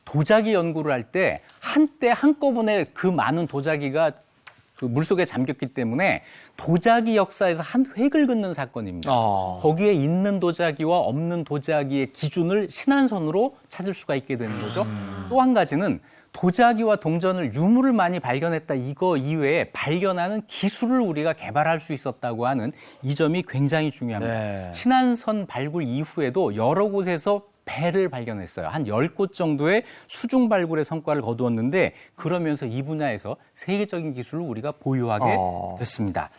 도자기 연구를 할 때 한때 한꺼번에 그 많은 도자기가 그 물속에 잠겼기 때문에 도자기 역사에서 한 획을 긋는 사건입니다. 거기에 있는 도자기와 없는 도자기의 기준을 신안선으로 찾을 수가 있게 되는 거죠. 또 한 가지는 도자기와 동전을 유물을 많이 발견했다 이거 이외에 발견하는 기술을 우리가 개발할 수 있었다고 하는 이 점이 굉장히 중요합니다. 네. 신안선 발굴 이후에도 여러 곳에서 배를 발견했어요. 한 10곳 정도의 수중 발굴의 성과를 거두었는데 그러면서 이 분야에서 세계적인 기술을 우리가 보유하게 됐습니다.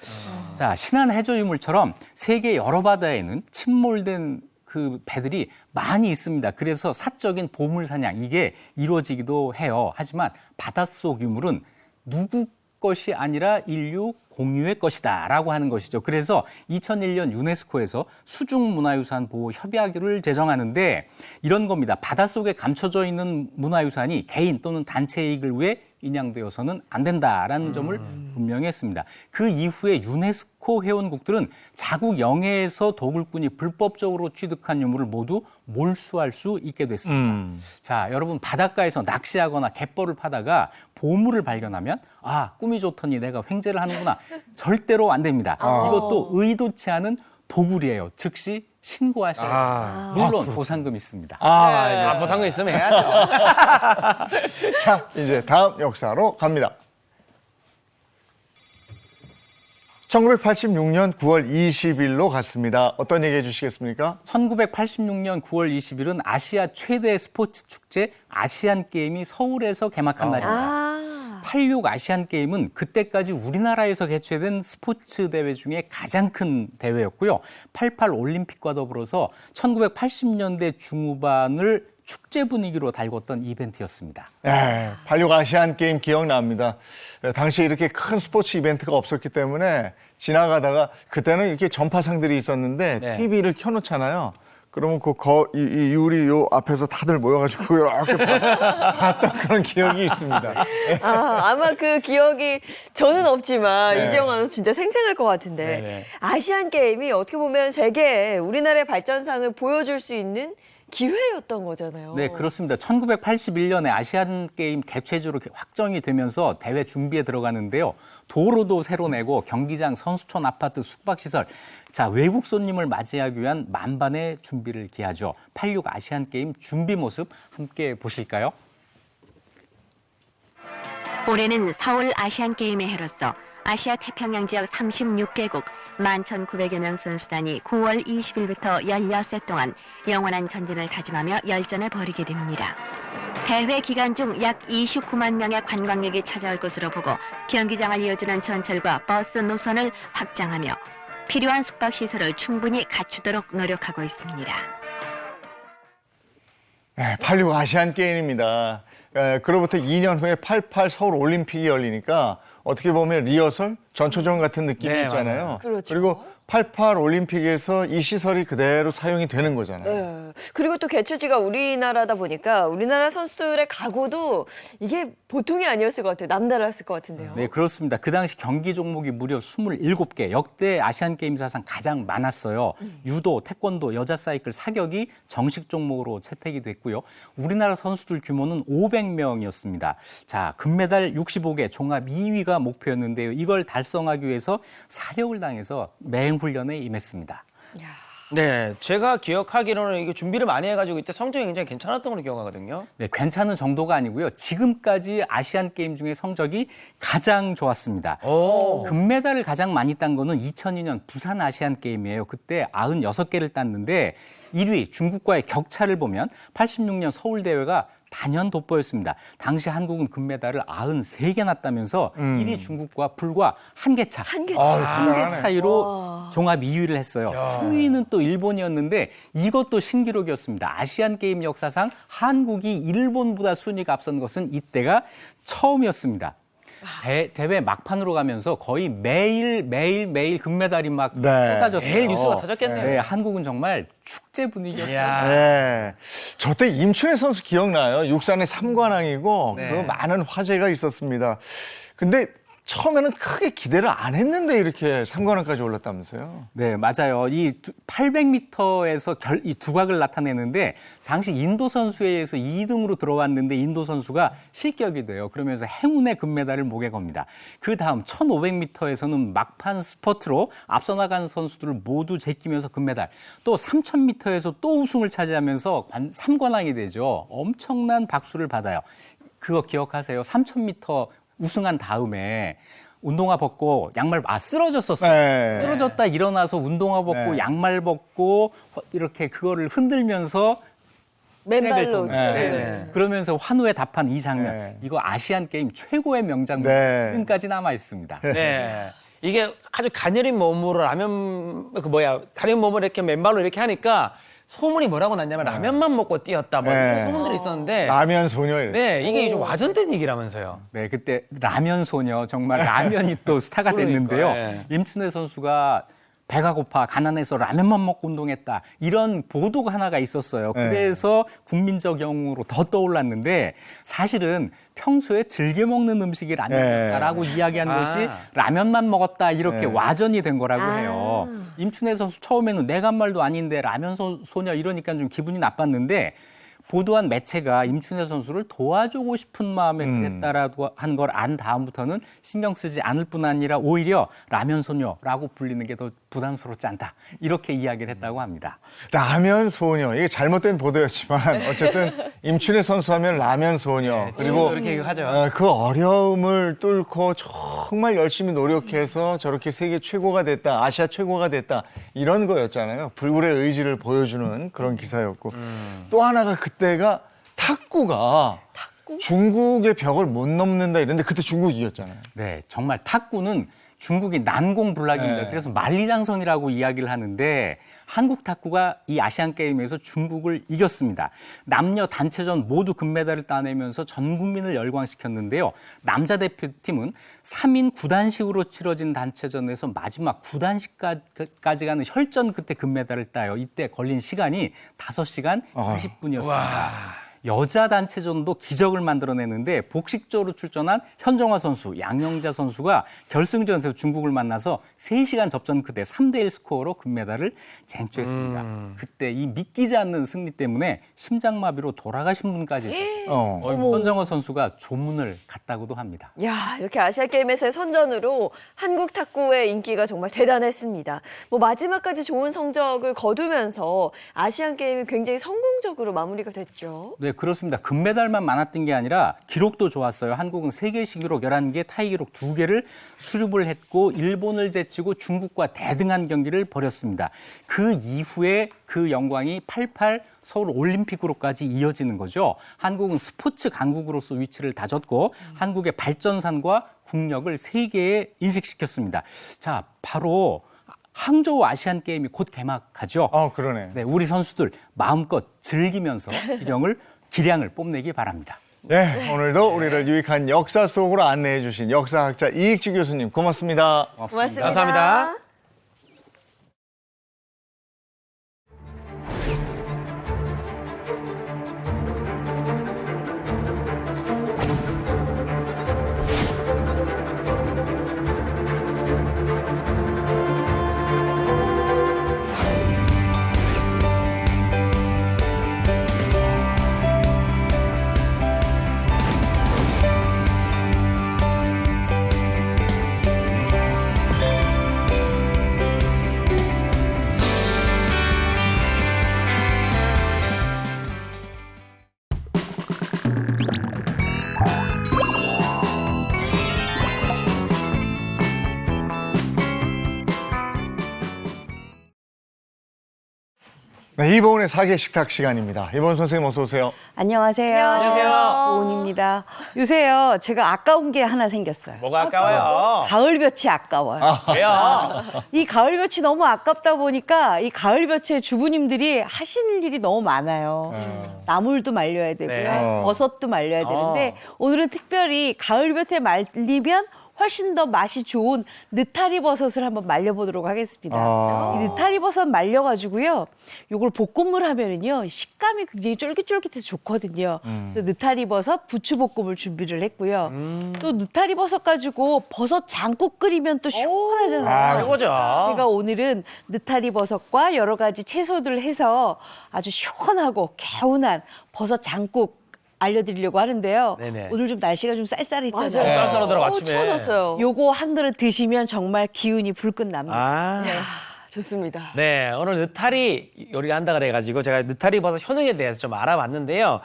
자, 신안 해저 유물처럼 세계 여러 바다에는 침몰된 그 배들이 많이 있습니다. 그래서 사적인 보물 사냥 이게 이루어지기도 해요. 하지만 바닷속 유물은 누구 것이 아니라 인류 공유의 것이다라고 하는 것이죠. 그래서 2001년 유네스코에서 수중문화유산 보호 협약을 제정하는데 이런 겁니다. 바닷속에 감춰져 있는 문화유산이 개인 또는 단체 이익을 위해 인양되어서는 안 된다라는 점을 분명히 했습니다. 그 이후에 유네스코 회원국들은 자국 영해에서 도굴꾼이 불법적으로 취득한 유물을 모두 몰수할 수 있게 됐습니다. 자, 여러분 바닷가에서 낚시하거나 갯벌을 파다가 보물을 발견하면 아, 꿈이 좋더니 내가 횡재를 하는구나. 절대로 안 됩니다. 이것도 의도치 않은 도굴이에요. 즉시 신고하셔야 됩니다. 물론 보상금 있습니다. 아, 보상금 있으면 해야죠. 자, 이제 다음 역사로 갑니다. 1986년 9월 20일로 갔습니다. 어떤 얘기 해주시겠습니까? 1986년 9월 20일은 아시아 최대 스포츠 축제 아시안 게임이 서울에서 개막한 날입니다. 86 아시안 게임은 그때까지 우리나라에서 개최된 스포츠 대회 중에 가장 큰 대회였고요. 88 올림픽과 더불어서 1980년대 중후반을 축제 분위기로 달궜던 이벤트였습니다. 86 아시안 게임 기억납니다. 당시 이렇게 큰 스포츠 이벤트가 없었기 때문에 지나가다가 그때는 이렇게 전파상들이 있었는데 네. TV를 켜놓잖아요. 그러면 이 유리 요 앞에서 다들 모여가지고 이렇게 봤던 그런 기억이 있습니다. 아마 그 기억이 저는 없지만 네. 이지영 아나운서 진짜 생생할 것 같은데 네네. 아시안 게임이 어떻게 보면 세계에 우리나라의 발전상을 보여줄 수 있는 기회였던 거잖아요. 네, 그렇습니다. 1981년에 아시안 게임 개최지로 확정이 되면서 대회 준비에 들어가는데요. 도로도 새로 내고 경기장, 선수촌, 아파트, 숙박시설. 자, 외국 손님을 맞이하기 위한 만반의 준비를 기하죠. 86 아시안 게임 준비 모습 함께 보실까요? 올해는 서울 아시안게임의 해로서 아시아 태평양 지역 36개국 11,900여 명 선수단이 9월 20일부터 16세 동안 영원한 전진을 다짐하며 열전을 벌이게 됩니다. 대회 기간 중 약 29만 명의 관광객이 찾아올 것으로 보고 경기장을 이어주는 전철과 버스 노선을 확장하며 필요한 숙박시설을 충분히 갖추도록 노력하고 있습니다. 86 아시안 게임입니다. 그로부터 2년 후에 88 서울 올림픽이 열리니까 어떻게 보면 리허설, 전초전 같은 느낌이 네, 있잖아요. 맞아요. 그렇죠. 그리고 88 올림픽에서 이 시설이 그대로 사용이 되는 거잖아요. 네. 그리고 또 개최지가 우리나라다 보니까 우리나라 선수들의 각오도 이게 보통이 아니었을 것 같아요. 남다랐을 것 같은데요. 네, 그렇습니다. 그 당시 경기 종목이 무려 27개, 역대 아시안게임 사상 가장 많았어요. 유도, 태권도, 여자 사이클, 사격이 정식 종목으로 채택이 됐고요. 우리나라 선수들 규모는 500명이었습니다. 자, 금메달 65개, 종합 2위가 목표였는데요. 이걸 달성하기 위해서 사력을 당해서 맹훈련에 임했습니다. 네, 제가 기억하기로는 이게 준비를 많이 해가지고 이때 성적이 굉장히 괜찮았던 걸로 기억하거든요. 네, 괜찮은 정도가 아니고요. 지금까지 아시안 게임 중에 성적이 가장 좋았습니다. 금메달을 가장 많이 딴 거는 2002년 부산 아시안 게임이에요. 그때 96개를 땄는데 1위 중국과의 격차를 보면 86년 서울 대회가 단연 돋보였습니다. 당시 한국은 금메달을 93개나 따면서 1위 중국과 불과 한 개 차. 한 개. 한 개 차이로 종합 2위를 했어요. 3위는 또 일본이었는데 이것도 신기록이었습니다. 아시안 게임 역사상 한국이 일본보다 순위가 앞선 것은 이때가 처음이었습니다. 대회 막판으로 가면서 거의 매일 금메달이 막 네. 쏟아졌어요. 매일 뉴스가 터졌겠네요. 네, 한국은 정말 축제 분위기였어요. 이야. 네. 저 때 임춘혜 선수 기억나요? 육산의 삼관왕이고 네. 그 많은 화제가 있었습니다. 근데 처음에는 크게 기대를 안 했는데 이렇게 삼관왕까지 올랐다면서요? 네, 맞아요. 이 800m에서 이 두각을 나타내는데 당시 인도 선수에 의해서 2등으로 들어왔는데 인도 선수가 실격이 돼요. 그러면서 행운의 금메달을 목에 겁니다. 그 다음 1500m에서는 막판 스퍼트로 앞서 나간 선수들을 모두 제끼면서 금메달. 또 3000m에서 또 우승을 차지하면서 3관왕이 되죠. 엄청난 박수를 받아요. 그거 기억하세요? 3000m 우승한 다음에 운동화 벗고 양말 쓰러졌었어요. 네. 쓰러졌다 일어나서 운동화 벗고 네. 양말 벗고 이렇게 그거를 흔들면서 맨발로. 네. 네. 그러면서 환호에 답한 이 장면. 네. 이거 아시안 게임 최고의 명장면. 네. 지금까지 남아 있습니다. 네. 이게 아주 가녀린 몸으로 가녀린 몸을 이렇게 맨발로 이렇게 하니까 소문이 뭐라고 났냐면 라면만 먹고 뛰었다. 뭐 네. 이런 소문들이 있었는데. 라면 소녀 이랬어요. 네, 이게 좀 와전된 얘기라면서요. 네, 그때 라면 소녀 정말 라면이 또 스타가 그러니까, 됐는데요. 예. 임춘혜 선수가 배가 고파 가난해서 라면만 먹고 운동했다 이런 보도가 하나가 있었어요. 네. 그래서 국민적 영웅으로 더 떠올랐는데 사실은 평소에 즐겨 먹는 음식이 라면이었다라고 이야기한 것이 라면만 먹었다 이렇게 와전이 된 거라고 해요. 임춘혜 선수 처음에는 내가 한 말도 아닌데 라면 소녀 이러니까 좀 기분이 나빴는데 보도한 매체가 임춘혜 선수를 도와주고 싶은 마음에 그랬다라고 한 걸 안 다음부터는 신경 쓰지 않을 뿐 아니라 오히려 라면 소녀라고 불리는 게 더 부담스럽지 않다. 이렇게 이야기를 했다고 합니다. 라면 소녀. 이게 잘못된 보도였지만 어쨌든 임춘혜 선수 하면 라면 소녀. 그리고 그렇게 하죠. 그 어려움을 뚫고 정말 열심히 노력해서 저렇게 세계 최고가 됐다, 아시아 최고가 됐다 이런 거였잖아요. 불굴의 의지를 보여주는 그런 기사였고 또 하나가 그때가 탁구가 중국의 벽을 못 넘는다 이랬는데 그때 중국이 이겼잖아요. 네, 정말 탁구는 중국이 난공불락입니다. 네. 그래서 만리장성이라고 이야기를 하는데 한국 탁구가 이 아시안 게임에서 중국을 이겼습니다. 남녀 단체전 모두 금메달을 따내면서 전 국민을 열광시켰는데요. 남자 대표팀은 3인 9단식으로 치러진 단체전에서 마지막 9단식까지 가는 혈전 끝에 금메달을 따요. 이때 걸린 시간이 5시간 40분이었습니다. 여자 단체전도 기적을 만들어내는데 복식조로 출전한 현정화 선수, 양영자 선수가 결승전에서 중국을 만나서 3시간 접전 끝에 3대1 스코어로 금메달을 쟁취했습니다. 그때 이 믿기지 않는 승리 때문에 심장마비로 돌아가신 분까지 있었어요. 현정화 선수가 조문을 갔다고도 합니다. 야, 이렇게 아시아 게임에서의 선전으로 한국 탁구의 인기가 정말 대단했습니다. 뭐 마지막까지 좋은 성적을 거두면서 아시안 게임이 굉장히 성공적으로 마무리가 됐죠. 네, 그렇습니다. 금메달만 많았던 게 아니라 기록도 좋았어요. 한국은 세계 신기록 11개, 타이 기록 2개를 수립을 했고 일본을 제치고 중국과 대등한 경기를 벌였습니다. 그 이후에 그 영광이 88 서울 올림픽으로까지 이어지는 거죠. 한국은 스포츠 강국으로서 위치를 다졌고 한국의 발전산과 국력을 세계에 인식시켰습니다. 자, 바로 항저우 아시안 게임이 곧 개막하죠. 그러네. 네, 우리 선수들 마음껏 즐기면서 기량을 뽐내기 바랍니다. 네, 오늘도 우리를 유익한 역사 속으로 안내해 주신 역사학자 이익주 교수님 고맙습니다. 고맙습니다. 감사합니다. 네, 이보은의 사계 식탁 시간입니다. 이보은 선생님 어서 오세요. 안녕하세요. 안녕하세요. 오은입니다. 요새요, 제가 아까운 게 하나 생겼어요. 뭐가 아까워요? 가을볕이 아까워요. 왜요? 이 가을볕이 너무 아깝다 보니까 이 가을볕에 주부님들이 하시는 일이 너무 많아요. 나물도 말려야 되고요. 네. 버섯도 말려야 되는데 오늘은 특별히 가을볕에 말리면 훨씬 더 맛이 좋은 느타리 버섯을 한번 말려보도록 하겠습니다. 이 느타리 버섯 말려가지고요, 요걸 볶음을 하면은요 식감이 굉장히 쫄깃쫄깃해서 좋거든요. 그래서 느타리 버섯 부추 볶음을 준비를 했고요. 또 느타리 버섯 가지고 버섯 장국 끓이면 또 시원하잖아요. 최고죠. 제가 오늘은 느타리 버섯과 여러 가지 채소들을 해서 아주 시원하고 개운한 버섯 장국 알려드리려고 하는데요. 네네. 오늘 좀 날씨가 좀 쌀쌀했잖아요. 쌀쌀하더라고, 아침에. 추워졌어요. 요거 한 그릇 드시면 정말 기운이 불끈 납니다. 아. 좋습니다. 네, 오늘 느타리 요리를 한다 그래가지고 제가 느타리 버섯 효능에 대해서 좀 알아봤는데요.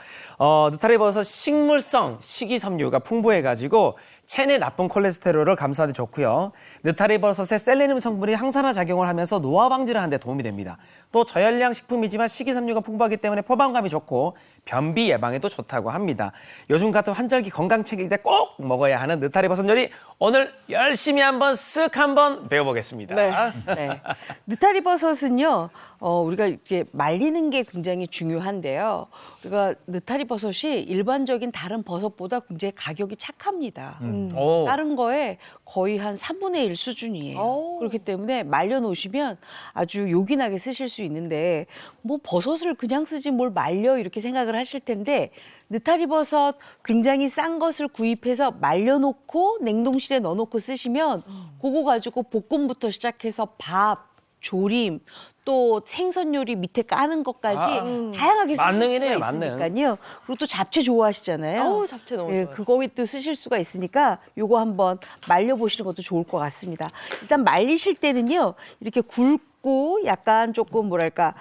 느타리 버섯 식물성 식이섬유가 풍부해가지고 체내 나쁜 콜레스테롤을 감소하는 데 좋고요. 느타리 버섯의 셀레늄 성분이 항산화 작용을 하면서 노화 방지를 하는 데 도움이 됩니다. 또 저열량 식품이지만 식이섬유가 풍부하기 때문에 포만감이 좋고 변비 예방에도 좋다고 합니다. 요즘 같은 환절기 건강책일 때 꼭 먹어야 하는 느타리 버섯 요리 오늘 열심히 한번 쓱 한번 배워보겠습니다. 네. 느타리 버섯은요, 우리가 이렇게 말리는 게 굉장히 중요한데요. 우리가 느타리 버섯이 일반적인 다른 버섯보다 굉장히 가격이 착합니다. 오. 다른 거에 거의 한 3분의 1 수준이에요. 오. 그렇기 때문에 말려 놓으시면 아주 요긴하게 쓰실 수 있는데 뭐 버섯을 그냥 쓰지 뭘 말려 이렇게 생각을 하실 텐데 느타리 버섯 굉장히 싼 것을 구입해서 말려 놓고 냉동실에 넣어 놓고 쓰시면 그거 가지고 볶음부터 시작해서 밥, 조림 또 생선 요리 밑에 까는 것까지 다양하게 쓰실 만능이네요, 수가 만능. 있으니까요. 그리고 또 잡채 좋아하시잖아요. 어우, 잡채 너무 예, 좋아요. 그거에 또 쓰실 수가 있으니까 요거 한번 말려보시는 것도 좋을 것 같습니다. 일단 말리실 때는요, 이렇게 굵고 약간 조금 뭐랄까,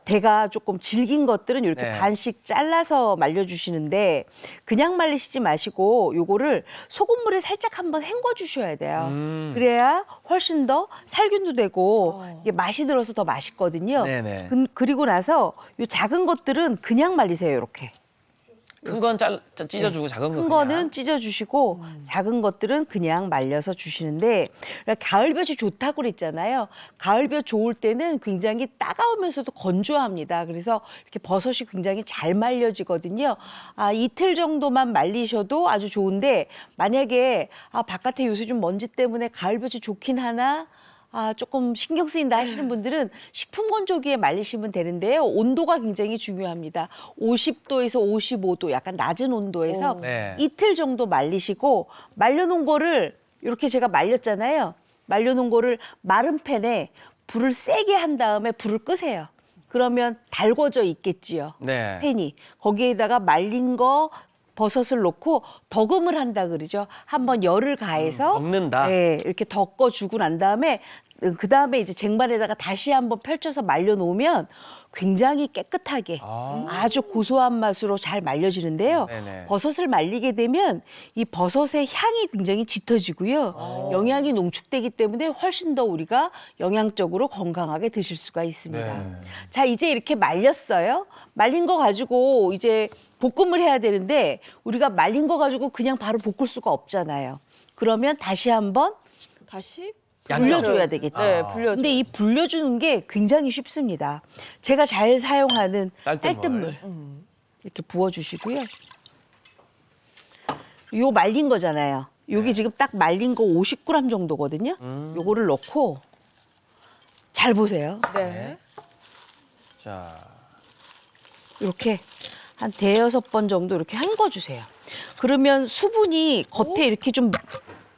대가 조금 질긴 것들은 이렇게 네. 반씩 잘라서 말려주시는데 그냥 말리시지 마시고 요거를 소금물에 살짝 한번 헹궈 주셔야 돼요. 그래야 훨씬 더 살균도 되고 이게 맛이 들어서 더 맛있거든요. 네네. 그리고 나서 요 작은 것들은 그냥 말리세요, 이렇게. 큰 건 찢어주고 작은 건 큰 그냥. 거는 찢어주시고 작은 것들은 그냥 말려서 주시는데 가을볕이 좋다고 그랬잖아요. 가을볕 좋을 때는 굉장히 따가우면서도 건조합니다. 그래서 이렇게 버섯이 굉장히 잘 말려지거든요. 이틀 정도만 말리셔도 아주 좋은데 만약에 바깥에 요새 좀 먼지 때문에 가을볕이 좋긴 하나 조금 신경 쓰인다 하시는 분들은 식품 건조기에 말리시면 되는데요. 온도가 굉장히 중요합니다. 50도에서 55도, 약간 낮은 온도에서 네. 이틀 정도 말리시고 말려놓은 거를 이렇게 제가 말렸잖아요. 말려놓은 거를 마른 팬에 불을 세게 한 다음에 불을 끄세요. 그러면 달궈져 있겠지요. 네. 팬이. 거기에다가 말린 거 버섯을 넣고 덕음을 한다 그러죠. 한번 열을 가해서 덮는다. 네, 이렇게 덮어주고 난 다음에 그 다음에 이제 쟁반에다가 다시 한번 펼쳐서 말려놓으면 굉장히 깨끗하게 아주 고소한 맛으로 잘 말려지는데요. 네네. 버섯을 말리게 되면 이 버섯의 향이 굉장히 짙어지고요. 영양이 농축되기 때문에 훨씬 더 우리가 영양적으로 건강하게 드실 수가 있습니다. 네. 자, 이제 이렇게 말렸어요. 말린 거 가지고 이제 볶음을 해야 되는데 우리가 말린 거 가지고 그냥 바로 볶을 수가 없잖아요. 그러면 다시 한번 다시 불려줘야 되겠죠. 네, 불려줘. 근데 이 불려주는 게 굉장히 쉽습니다. 제가 잘 사용하는 쌀뜨물. 쌀뜨물 이렇게 부어주시고요. 요 말린 거잖아요. 요게 지금 딱 말린 거 50g 정도거든요. 요거를 넣고 잘 보세요. 네. 자, 이렇게 한 대여섯 번 정도 이렇게 헹궈주세요. 그러면 수분이 겉에 이렇게 좀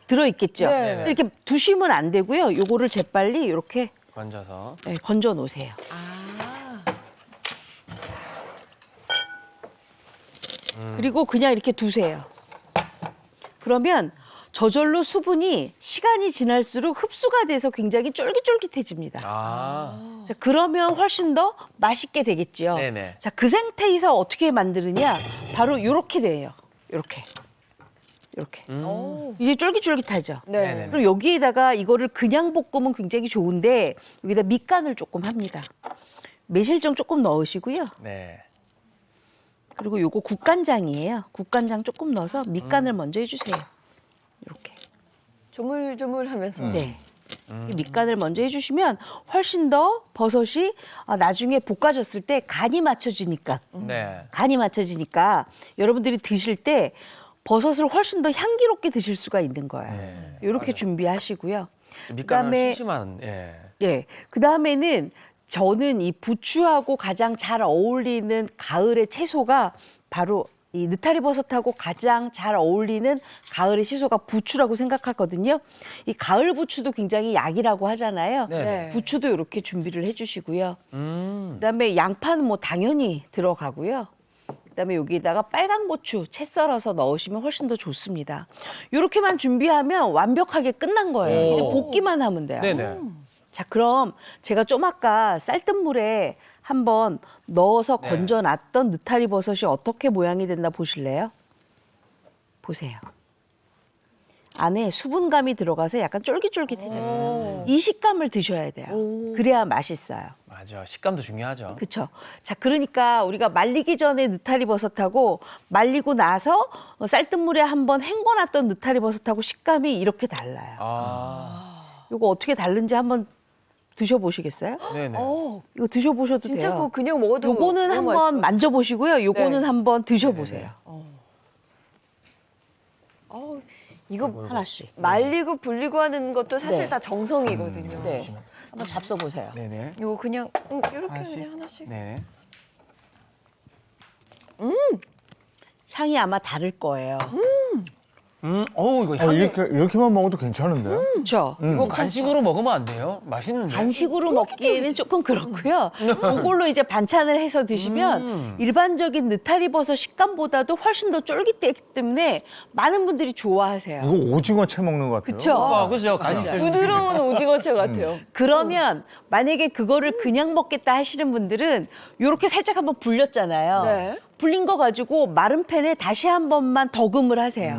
들어있겠죠. 네. 이렇게 두시면 안 되고요. 요거를 재빨리 이렇게 건져서. 건져 놓으세요. 그리고 그냥 이렇게 두세요. 그러면 저절로 수분이 시간이 지날수록 흡수가 돼서 굉장히 쫄깃쫄깃해집니다. 자, 그러면 훨씬 더 맛있게 되겠죠. 네네. 자, 그 상태에서 어떻게 만드느냐? 바로 이렇게 돼요. 이렇게. 이렇게. 이제 쫄깃쫄깃하죠. 네. 네네. 그리고 여기에다가 이거를 그냥 볶으면 굉장히 좋은데 여기다 밑간을 조금 합니다. 매실청 조금 넣으시고요. 네. 그리고 요거 국간장이에요. 국간장 조금 넣어서 밑간을 먼저 해주세요. 이렇게. 조물조물하면서. 네. 이 밑간을 먼저 해주시면 훨씬 더 버섯이 나중에 볶아졌을 때 간이 맞춰지니까 네. 간이 맞춰지니까 여러분들이 드실 때 버섯을 훨씬 더 향기롭게 드실 수가 있는 거예요. 네. 이렇게 준비하시고요. 밑간은 그다음에- 심심한. 예. 예. 그 다음에는 저는 이 부추하고 가장 잘 어울리는 가을의 채소가 바로 이 느타리 버섯하고 가장 잘 어울리는 가을의 채소가 부추라고 생각하거든요. 이 가을 부추도 굉장히 약이라고 하잖아요. 네. 부추도 이렇게 준비를 해주시고요. 음. 그다음에 양파는 뭐 당연히 들어가고요. 그다음에 여기에다가 빨간 고추 채 썰어서 넣으시면 훨씬 더 좋습니다. 이렇게만 준비하면 완벽하게 끝난 거예요. 오. 이제 볶기만 하면 돼요. 네네. 자, 그럼 제가 좀 아까 쌀뜨물에 한번 넣어서 네. 건져놨던 느타리 버섯이 어떻게 모양이 됐나 보실래요? 보세요. 안에 수분감이 들어가서 약간 쫄깃쫄깃해졌어요. 이 식감을 드셔야 돼요. 그래야 맛있어요. 맞아. 식감도 중요하죠. 그렇죠. 자, 그러니까 우리가 말리기 전에 느타리 버섯하고 말리고 나서 쌀뜨물에 한번 헹궈놨던 느타리 버섯하고 식감이 이렇게 달라요. 아. 이거 어떻게 다른지 한번 드셔보시겠어요? 네네. 이거 드셔보셔도 진짜 돼요. 그거 그냥 먹어도 요거는 너무 한번 맛있을 것 만져보시고요. 요거는 네. 한번 드셔보세요. 같아요. 이거 하나씩. 말리고 불리고 하는 것도 사실 네. 다 정성이거든요. 네. 한번 잡숴보세요. 네네. 이거 그냥 이렇게 하나씩. 그냥 하나씩. 네. 향이 아마 다를 거예요. 이거 향이 이렇게만 먹어도 괜찮은데? 그렇죠? 이거 간식으로 먹으면 안 돼요? 맛있는데. 간식으로 먹기에는 조금 그렇고요. 그걸로 이제 반찬을 해서 드시면 일반적인 느타리버섯 식감보다도 훨씬 더 쫄깃하기 때문에 많은 분들이 좋아하세요. 이거 오징어 채 먹는 것 같아요. 그렇죠? 그죠. 간식. 부드러운 오징어채 같아요. 그러면 만약에 그거를 그냥 먹겠다 하시는 분들은 이렇게 살짝 한번 불렸잖아요. 네. 불린 거 가지고 마른 팬에 다시 한 번만 더금을 하세요.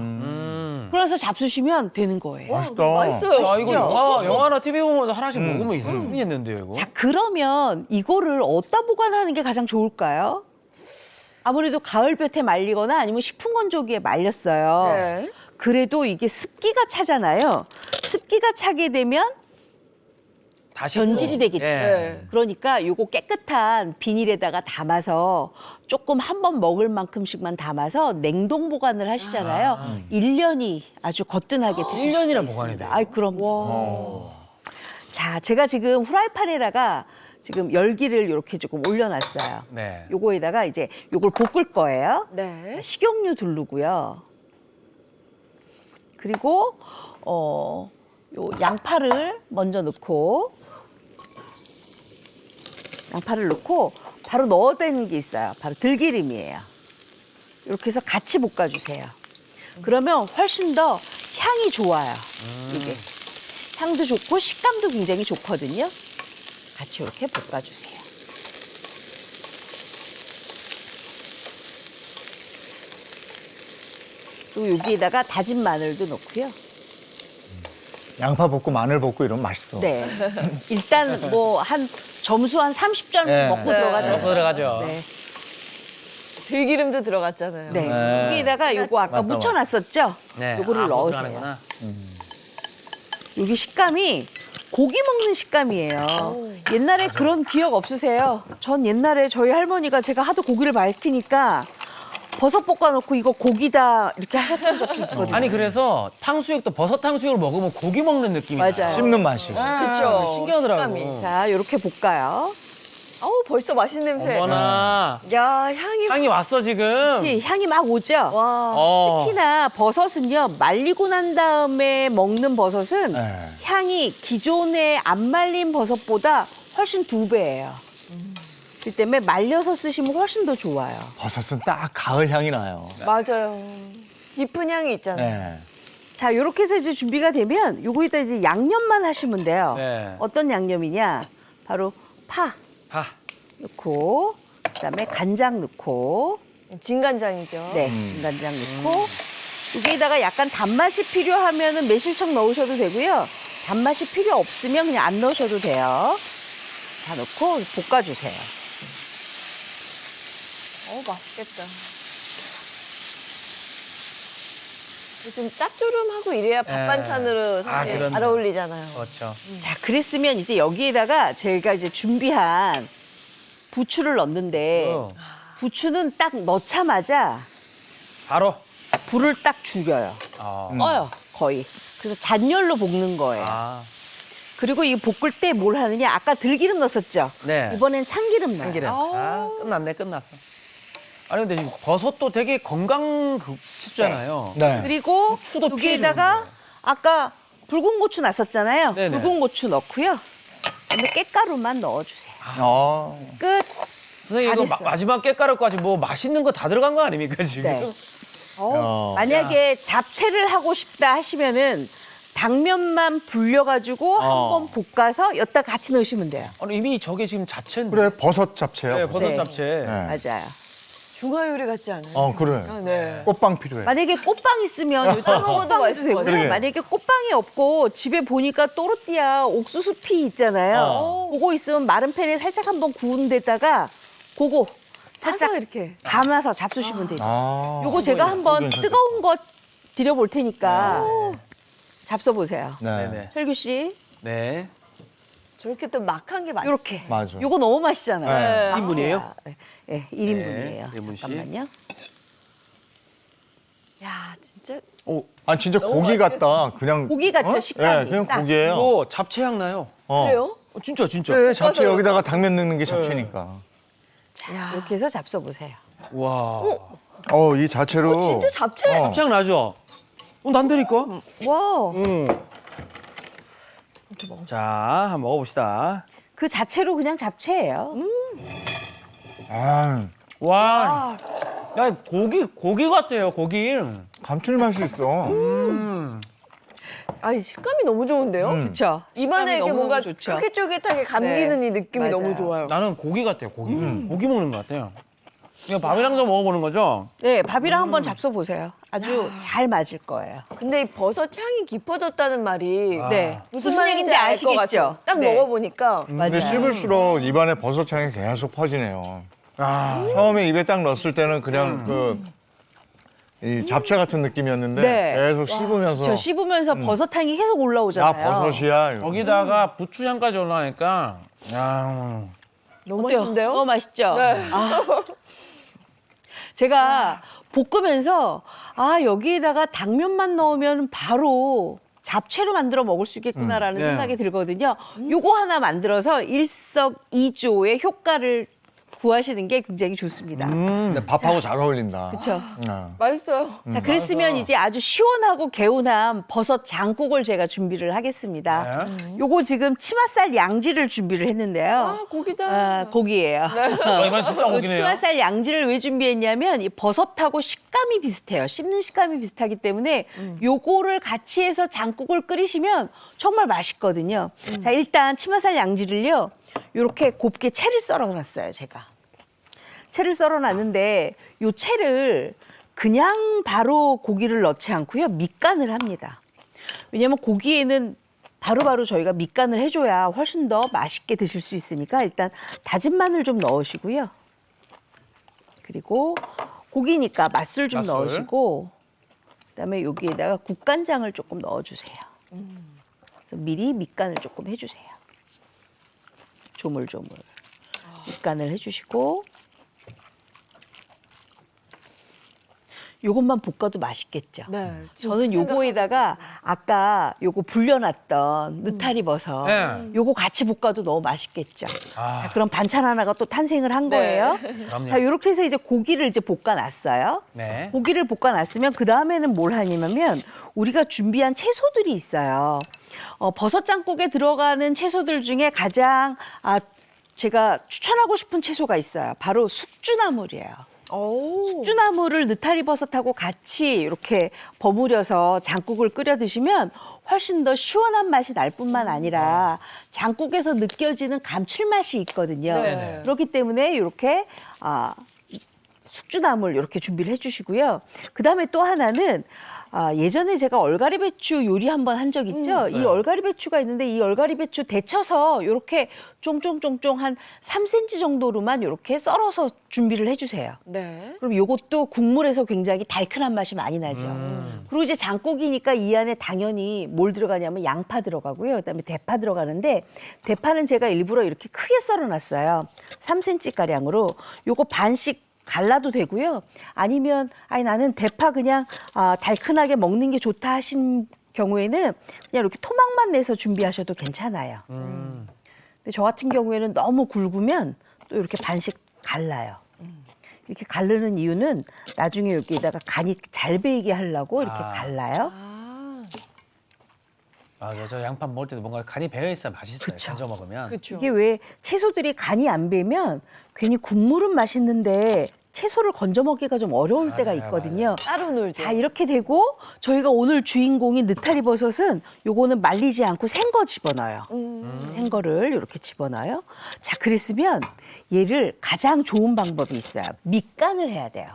그래서 잡수시면 되는 거예요. 맛있다. 맛있어요. 아, 이거 진짜. 영화나 TV 보면서 하나씩 먹으면 흥미있는데요, 이거? 자, 그러면 이거를 어디다 보관하는 게 가장 좋을까요? 아무래도 가을볕에 말리거나 아니면 식품건조기에 말렸어요. 네. 그래도 이게 습기가 차잖아요. 습기가 차게 되면 다시 변질이 또. 되겠죠. 예. 네. 그러니까 요거 깨끗한 비닐에다가 담아서 조금 한 번 먹을 만큼씩만 담아서 냉동 보관을 하시잖아요. 1년이 아주 거뜬하게 드실 수 1년이나 있습니다. 보관이 돼요? 아이, 그럼. 자, 제가 지금 후라이팬에다가 지금 열기를 이렇게 조금 올려놨어요. 네. 요거에다가 이제 요걸 볶을 거예요. 네. 식용유 두르고요. 그리고 요 양파를 먼저 넣고 바로 넣어야 되는 게 있어요. 바로 들기름이에요. 이렇게 해서 같이 볶아주세요. 그러면 훨씬 더 향이 좋아요. 이게 향도 좋고 식감도 굉장히 좋거든요. 같이 이렇게 볶아주세요. 또 여기에다가 다진 마늘도 넣고요. 양파 볶고 마늘 볶고 이러면 맛있어. 네. 일단 뭐 한 점수 한 30점 네. 먹고 네. 들어가죠. 먹고 들어가죠. 네. 들기름도 들어갔잖아요. 네. 네. 여기에다가 요거 아까 맞다, 묻혀놨었죠? 네. 요거를 넣으세요. 들어가는구나. 여기 식감이 고기 먹는 식감이에요. 옛날에 그런 기억 없으세요? 전 옛날에 저희 할머니가 제가 하도 고기를 밝히니까 버섯 볶아놓고 이거 고기다 이렇게 하셨던 적도 있거든요. 아니 그래서 탕수육도 버섯 탕수육을 먹으면 고기 먹는 느낌이 맞아요. 나요. 씹는 맛이. 그쵸. 신기하더라고. 식감이. 자, 이렇게 볶아요. 어우, 벌써 맛있는 냄새. 어머나. 야, 향이. 향이 왔어 지금. 향이 막 오죠? 와. 특히나 버섯은요, 말리고 난 다음에 먹는 버섯은 네. 향이 기존에 안 말린 버섯보다 훨씬 2배예요. 그렇기 때문에 말려서 쓰시면 훨씬 더 좋아요. 버섯은 딱 가을 향이 나요. 맞아요. 깊은 향이 있잖아요. 네. 자, 이렇게 해서 이제 준비가 되면 요거에다 이제 양념만 하시면 돼요. 네. 어떤 양념이냐? 바로 파 파. 넣고, 그다음에 간장 넣고, 진간장이죠. 네, 간장 넣고, 여기에다가 약간 단맛이 필요하면은 매실청 넣으셔도 되고요. 단맛이 필요 없으면 그냥 안 넣으셔도 돼요. 다 넣고 볶아주세요. 맛있겠다. 좀 짭조름하고 이래야 밥 네. 반찬으로 사실 그렇네. 잘 어울리잖아요. 그렇죠. 자, 그랬으면 이제 여기에다가 제가 이제 준비한 부추를 넣는데, 부추는 딱 넣자마자 바로. 불을 딱 죽여요. 꺼요, 거의. 그래서 잔열로 볶는 거예요. 그리고 이 볶을 때 뭘 하느냐? 아까 들기름 넣었었죠? 네. 이번엔 참기름 넣어요. 참기름. 끝났어. 아니 근데 지금 버섯도 되게 건강 채소잖아요. 네. 그리고 고추도 여기에다가 피해주는데. 아까 붉은 고추 났었잖아요. 네네. 붉은 고추 넣고요. 그다음에 깻가루만 넣어주세요. 끝. 선생님 이거 다 됐어요. 마지막 깻가루까지 뭐 맛있는 거 다 들어간 거 아닙니까 지금? 네. 야. 만약에 잡채를 하고 싶다 하시면은 당면만 불려가지고 한번 볶아서 여기다 같이 넣으시면 돼요. 아니 이미 저게 지금 자체인데. 그래, 버섯 잡채요. 네, 버섯 네. 잡채. 네. 맞아요. 중화 요리 같지 않아요? 그래. 네. 꽃빵 필요해. 만약에 꽃빵 있으면 요즘 먹어도 맛있을 것 같아요. 만약에 꽃빵이 없고 집에 보니까 또르띠아 옥수수 피 있잖아요. 그거 있으면 마른 팬에 살짝 한번 구운 데다가 그거 살짝 살짝 이렇게. 감아서 잡수시면 되죠. 요거 아, 제가 한번 괜찮겠다. 뜨거운 거 드려볼 테니까 잡숴보세요. 네. 네네. 혈규 씨. 네. 저렇게 또 막한 게 맛있어. 이렇게. 맞아. 요거 너무 맛있잖아요. 네. 1인분이에요? 네, 1인분이에요. 네, 1인분씩. 잠깐만요. 야, 진짜 오, 아 진짜 고기 같다. 그냥 고기 같죠, 식감이. 네, 그냥 딱. 고기예요. 이거 잡채향 나요. 그래요? 진짜 진짜. 네, 잡채 여기다가 당면 넣는 게 잡채니까. 자, 이렇게 해서 잡숴보세요. 와. 이 자체로. 진짜 잡채. 잡채향 나죠? 난다니까. 와. 자, 한번 먹어봅시다. 그 자체로 그냥 잡채예요. 아, 와. 야, 고기 같아요, 고기. 감칠맛이 있어. 아니, 식감이 너무 좋은데요? 그렇죠. 입안에 이게 뭔가 좋죠. 쫄깃쫄깃하게 감기는 네, 이 느낌이 맞아요. 너무 좋아요. 나는 고기 같아요, 고기. 고기 먹는 것 같아요. 이거 밥이랑 좀 먹어보는 거죠? 네, 밥이랑 한번 잡숴보세요. 아주 잘 맞을 거예요. 근데 이 버섯 향이 깊어졌다는 말이 네, 무슨 말인지 알 것 같아요. 딱 네. 먹어보니까. 근데 맞아요. 씹을수록 입안에 버섯향이 계속 퍼지네요. 아. 처음에 입에 딱 넣었을 때는 그냥 이 잡채 같은 느낌이었는데 네. 계속 씹으면서 저 씹으면서 버섯향이 계속 올라오잖아요. 버섯이야. 이거. 거기다가 부추향까지 올라가니까, 야. 너무 어때요? 맛있는데요? 너무 맛있죠? 네. 제가 볶으면서 여기에다가 당면만 넣으면 바로 잡채로 만들어 먹을 수 있겠구나라는 네. 생각이 들거든요. 요거 하나 만들어서 일석이조의 효과를 구하시는 게 굉장히 좋습니다. 근데 밥하고 잘 어울린다. 그렇죠. 맛있어요. 자, 그랬으면 이제 아주 시원하고 개운한 버섯 장국을 제가 준비를 하겠습니다. 요거 지금 치맛살 양지를 준비를 했는데요. 아, 고기다. 고기예요. 이건 진짜 고기네요. 치맛살 양지를 왜 준비했냐면 이 버섯하고 식감이 비슷해요. 씹는 식감이 비슷하기 때문에 요거를 같이 해서 장국을 끓이시면 정말 맛있거든요. 자, 일단 치맛살 양지를요. 요렇게 곱게 채를 썰어놨어요, 제가. 채를 썰어놨는데 요 채를 그냥 바로 고기를 넣지 않고요. 밑간을 합니다. 왜냐하면 고기에는 바로바로 저희가 밑간을 해줘야 훨씬 더 맛있게 드실 수 있으니까 일단 다진 마늘 좀 넣으시고요. 그리고 고기니까 맛술 좀 맛술. 넣으시고 그다음에 여기에다가 국간장을 조금 넣어주세요. 그래서 미리 밑간을 조금 해주세요. 조물조물 밑간을 해주시고 요것만 볶아도 맛있겠죠. 네. 저는 요거에다가 아까 요거 불려놨던 느타리 버섯 네. 요거 같이 볶아도 너무 맛있겠죠. 아. 자, 그럼 반찬 하나가 또 탄생을 한 네. 거예요. 그럼요. 자, 이렇게 해서 이제 고기를 이제 볶아놨어요. 네. 고기를 볶아놨으면 그 다음에는 뭘 하냐면 우리가 준비한 채소들이 있어요. 버섯 장국에 들어가는 채소들 중에 가장 제가 추천하고 싶은 채소가 있어요. 바로 숙주나물이에요. 숙주나물을 느타리 버섯하고 같이 이렇게 버무려서 장국을 끓여 드시면 훨씬 더 시원한 맛이 날 뿐만 아니라 장국에서 느껴지는 감칠맛이 있거든요. 네. 그렇기 때문에 이렇게 숙주나물 이렇게 준비를 해주시고요. 그다음에 또 하나는 예전에 제가 얼갈이 배추 요리 한번 한 적 있죠. 이 얼갈이 배추가 있는데 이 얼갈이 배추 데쳐서 이렇게 쫑쫑쫑쫑 한 3cm 정도로만 이렇게 썰어서 준비를 해주세요. 네. 그럼 이것도 국물에서 굉장히 달큰한 맛이 많이 나죠. 그리고 이제 장국이니까 이 안에 당연히 뭘 들어가냐면 양파 들어가고요. 그다음에 대파 들어가는데 대파는 제가 일부러 이렇게 크게 썰어놨어요. 3cm 가량으로. 요거 반씩 갈라도 되고요. 아니면 나는 대파 그냥 달큰하게 먹는 게 좋다 하신 경우에는 그냥 이렇게 토막만 내서 준비하셔도 괜찮아요. 근데 저 같은 경우에는 너무 굵으면 또 이렇게 반씩 갈라요. 이렇게 가르는 이유는 나중에 여기에다가 간이 잘 배이게 하려고 이렇게 갈라요. 맞아요. 저 양파 먹을 때도 뭔가 간이 배어 있어야 맛있어요. 그쵸. 건져 먹으면. 그렇죠. 이게 왜 채소들이 간이 안 배면 괜히 국물은 맛있는데 채소를 건져 먹기가 좀 어려울 때가 맞아요, 있거든요. 따로 놀죠. 자, 이렇게 되고 저희가 오늘 주인공인 느타리 버섯은 요거는 말리지 않고 생거 집어넣어요. 생거를 이렇게 집어넣어요. 자, 그랬으면 얘를 가장 좋은 방법이 있어요. 밑간을 해야 돼요.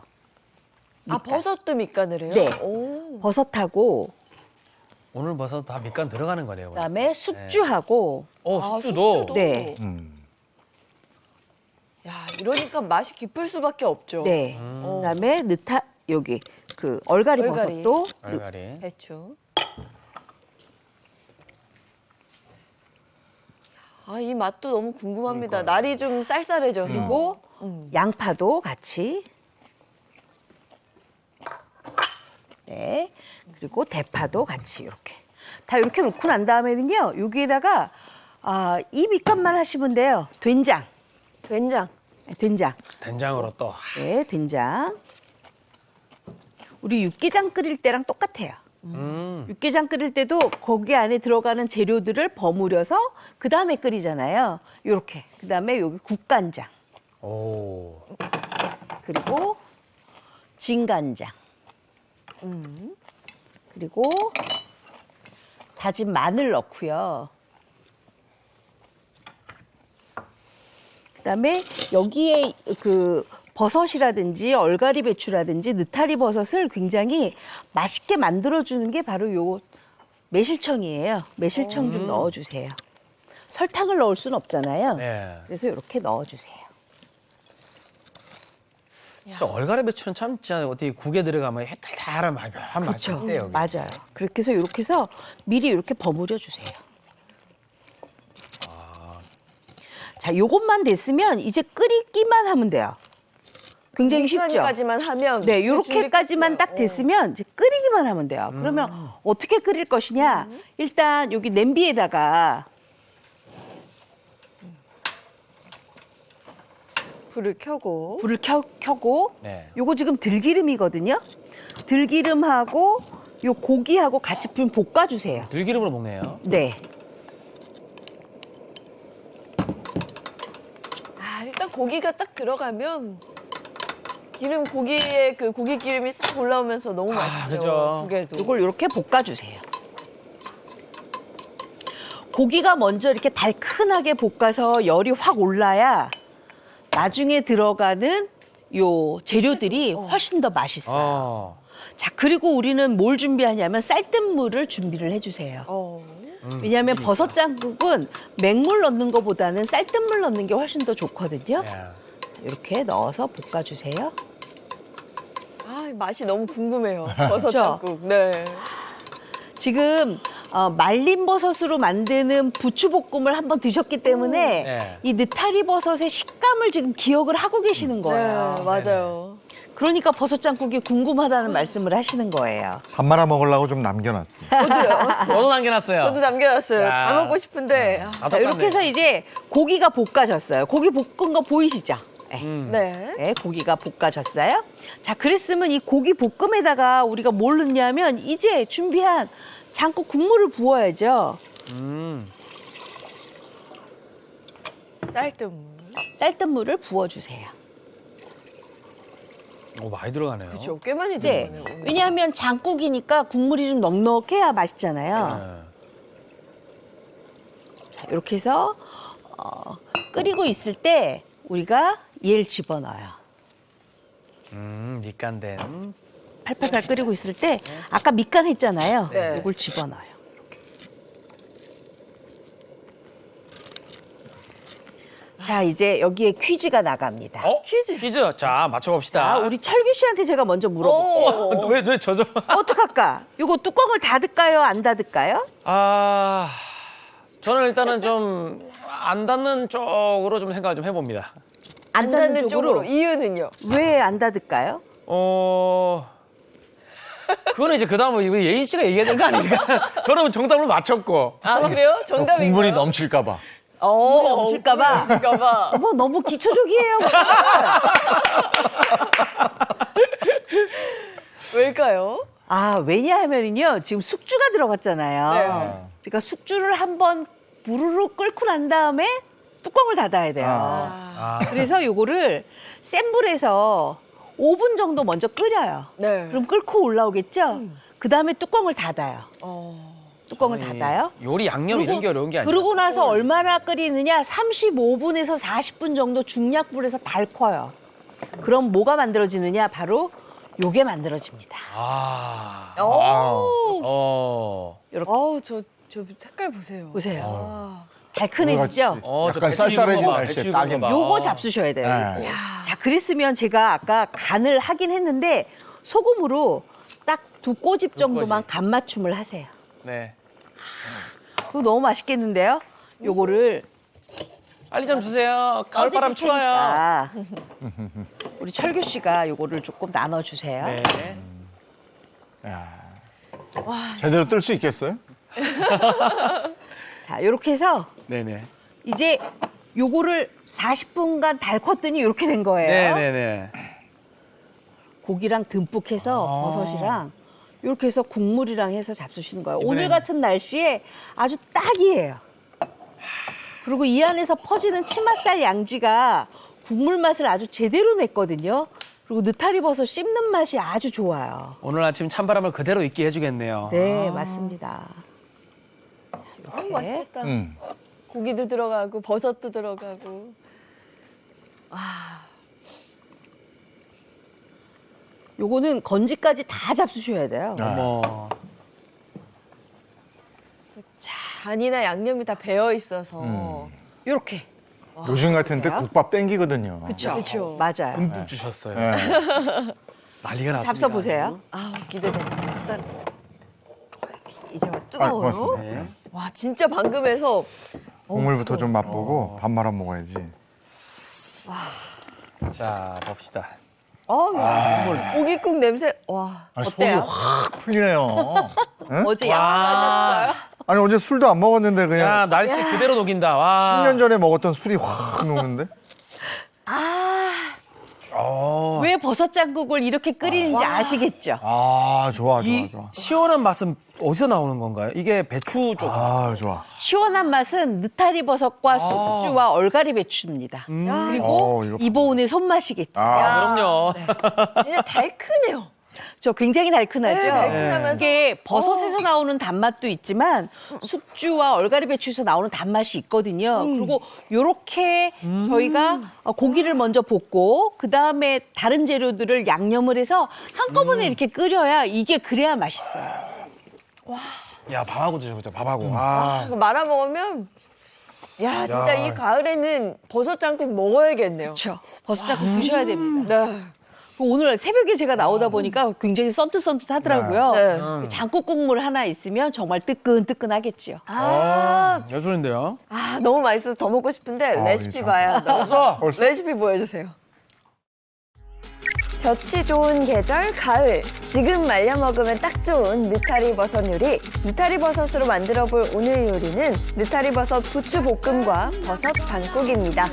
버섯도 밑간을 해요? 네. 오. 버섯하고 오늘 벌써 다 밑간 들어가는 거네요. 그다음에 숙주하고 숙주도. 숙주도. 네. 야, 이러니까 맛이 깊을 수밖에 없죠. 네. 그다음에 여기 그 얼갈이 얼갈이. 버섯도 배추. 아, 이 맛도 너무 궁금합니다. 날이 좀 쌀쌀해져서. 양파도 같이. 네. 그리고 대파도 같이 이렇게. 다 이렇게 놓고 난 다음에는요. 여기에다가 이 밑간만 하시면 돼요. 된장. 된장. 된장. 된장으로 또. 네, 된장. 우리 육개장 끓일 때랑 똑같아요. 육개장 끓일 때도 거기 안에 들어가는 재료들을 버무려서 그 다음에 끓이잖아요. 이렇게. 그 다음에 여기 국간장. 오. 그리고 진간장. 그리고 다진 마늘 넣고요. 그다음에 여기에 그 버섯이라든지 얼갈이 배추라든지 느타리 버섯을 굉장히 맛있게 만들어주는 게 바로 요 매실청이에요. 매실청 좀 넣어주세요. 설탕을 넣을 수는 없잖아요. 네. 그래서 이렇게 넣어주세요. 저 얼갈이 배추는 참 진짜 어디 국에 들어가면 해탈탈한 맛이 그렇죠. 있대요. 맞아요. 그렇게 해서 이렇게 해서 미리 이렇게 버무려 주세요. 자, 요것만 됐으면 이제 끓이기만 하면 돼요. 굉장히 쉽죠? 여기까지만 하면. 네, 그 요렇게까지만 준비 딱 끝이에요. 됐으면 이제 끓이기만 하면 돼요. 그러면 어떻게 끓일 것이냐? 일단 여기 냄비에다가 불을 켜고. 불을 켜고 네. 요거 지금 들기름이거든요. 들기름하고 요 고기하고 같이 좀 볶아주세요. 들기름으로 먹네요. 네. 아, 일단 고기가 딱 들어가면 기름 고기에 그 고기 기름이 싹 올라오면서 너무 맛있죠. 그죠. 고기도. 이걸 이렇게 볶아주세요. 고기가 먼저 이렇게 달큰하게 볶아서 열이 확 올라야 나중에 들어가는 요 재료들이 훨씬 더 맛있어요. 자, 그리고 우리는 뭘 준비하냐면 쌀뜨물을 준비를 해주세요. 왜냐하면 버섯장국은 맹물 넣는 것보다는 쌀뜨물 넣는 게 훨씬 더 좋거든요. 네. 이렇게 넣어서 볶아주세요. 아, 맛이 너무 궁금해요. 버섯장국. 네. 지금 말린 버섯으로 만드는 부추볶음을 한번 드셨기 때문에 네. 이 느타리 버섯의 식감을 지금 기억을 하고 계시는 거예요. 네, 맞아요. 그러니까 버섯장국이 궁금하다는 말씀을 하시는 거예요. 밥 말아 먹으려고 좀 남겨놨습니다. 저도 남겨놨어요. 저도 남겨놨어요. 야. 다 먹고 싶은데. 다 자, 이렇게 해서 이제 고기가 볶아졌어요. 고기 볶은 거 보이시죠? 네. 네. 네, 고기가 볶아졌어요. 자, 그랬으면 이 고기 볶음에다가 우리가 뭘 넣냐면 이제 준비한 장국 국물을 부어야죠. 쌀뜨물. 쌀뜨물을 부어주세요. 오, 많이 들어가네요. 그렇죠. 꽤 많이 네. 들어가네요. 왜냐하면 장국이니까 국물이 좀 넉넉해야 맛있잖아요. 네. 자, 이렇게 해서 끓이고 있을 때 우리가 얘를 집어넣어요. 밑간된. 팔팔팔 끓이고 있을 때 아까 밑간 했잖아요. 네. 이걸 집어넣어요. 자, 이제 여기에 퀴즈가 나갑니다. 퀴즈. 자, 맞춰봅시다. 자, 우리 철규 씨한테 제가 먼저 물어볼게요. 왜 저죠? 어떡할까? 이거 뚜껑을 닫을까요? 안 닫을까요? 저는 일단은 좀 안 닫는 쪽으로 좀 생각을 좀 해봅니다. 안 닫는 쪽으로. 이유는요? 왜 안 닫을까요? 그거는 이제 그 다음에 우리 예인 씨가 얘기해야 되는 거 아닙니까? 저는 정답을 맞췄고. 아, 그래요? 정답인가요? 국물이 넘칠까봐. 국물이 넘칠까봐. 넘칠까봐. 어머, 너무 기초적이에요. 왜일까요? 왜냐하면요. 지금 숙주가 들어갔잖아요. 네. 그러니까 숙주를 한번 부르르 끓고 난 다음에 뚜껑을 닫아야 돼요. 그래서 요거를 센 불에서 5분 정도 먼저 끓여요. 네. 그럼 끓고 올라오겠죠? 그 다음에 뚜껑을 닫아요. 뚜껑을 아니, 닫아요. 요리 양념 이런 게 어려운 게 아니라. 그러고 나서 얼마나 끓이느냐? 35분에서 40분 정도 중약불에서 달 커요. 그럼 뭐가 만들어지느냐? 바로 요게 만들어집니다. 이렇게 아우, 저 색깔 보세요. 보세요. 달큰해지죠? 약간 쌀쌀해진 날씨에 딱이네. 요거 잡수셔야 돼요. 네. 요거. 자, 그랬으면 제가 아까 간을 하긴 했는데 소금으로 딱 2꼬집 정도만 간 맞춤을 하세요. 네. 그거 너무 맛있겠는데요? 요거를 빨리 좀 주세요. 가을바람 어디 추워요. 테니까 우리 철규 씨가 요거를 조금 나눠주세요. 네. 제대로 뜰 수 있겠어요? 자, 요렇게 해서 네네. 이제 요거를 40분간 달궜더니 이렇게 된 거예요. 네네네. 고기랑 듬뿍 해서 버섯이랑 이렇게 해서 국물이랑 해서 잡수시는 거예요. 오늘 이번엔- 같은 날씨에 아주 딱이에요. 그리고 이 안에서 퍼지는 치맛살 양지가 국물 맛을 아주 제대로 냈거든요. 그리고 느타리 버섯 씹는 맛이 아주 좋아요. 오늘 아침 찬바람을 그대로 있게 해주겠네요. 네, 맞습니다. 이렇게. 맛있겠다. 음. 고기도 들어가고 버섯도 들어가고. 요거는 건지까지 다 잡수셔야 돼요. 어머. 간이나 양념이 다 배어 있어서. 요렇게. 요즘 같은 때 국밥 땡기거든요. 그렇죠. 그쵸. 맞아요. 듬뿍 주셨어요. 네. 난리가 났습니다. 잡숴보세요. 아, 기대된다. 일단 이제 막 아, 뜨거워요. 고맙습니다. 네. 와, 진짜 방금 해서 국물부터 좀 맛보고 밥 말아 먹어야지. 자, 봅시다. 고기국 냄새. 와. 아, 속이 어때요? 확 풀리네요. 응? 어제 양파졌어요. 아니 어제 술도 안 먹었는데 그냥 야, 날씨 그대로 녹인다. 와. 10년 전에 먹었던 술이 확 녹는데? 왜 버섯 장국을 이렇게 끓이는지 아시겠죠? 아 좋아 좋아 이 좋아. 시원한 맛은 어디서 나오는 건가요? 이게 배추 쪽. 아 좋아. 시원한 맛은 느타리 버섯과 숙주와 얼갈이 배추입니다. 그리고 이거 이보은의 손맛이겠죠. 아, 그럼요. 진짜 달큰해요. 저 굉장히 달큰하죠. 네, 달큰하면서. 이게 버섯에서 나오는 단맛도 있지만 숙주와 얼갈이 배추에서 나오는 단맛이 있거든요. 그리고 요렇게 저희가 고기를 먼저 볶고 그다음에 다른 재료들을 양념을 해서 한꺼번에 이렇게 끓여야 이게 그래야 맛있어요. 야, 밥하고 드셔보자. 밥하고. 아. 이거 말아 먹으면 야, 진짜 이 가을에는 버섯 장국 먹어야겠네요. 그렇죠. 버섯 장국 드셔야 됩니다. 네. 오늘 새벽에 제가 나오다 보니까 굉장히 썬뜻썬뜻하더라고요. 네. 장국 국물 하나 있으면 정말 뜨끈뜨끈하겠지요. 예술인데요. 아, 너무 맛있어서 더 먹고 싶은데 레시피 이 봐야 한다. 벌써? 레시피 보여주세요. 볕이 좋은 계절 가을, 지금 말려 먹으면 딱 좋은 느타리 버섯 요리. 느타리 버섯으로 만들어 볼 오늘 요리는 느타리 버섯 부추 볶음과 버섯 장국입니다.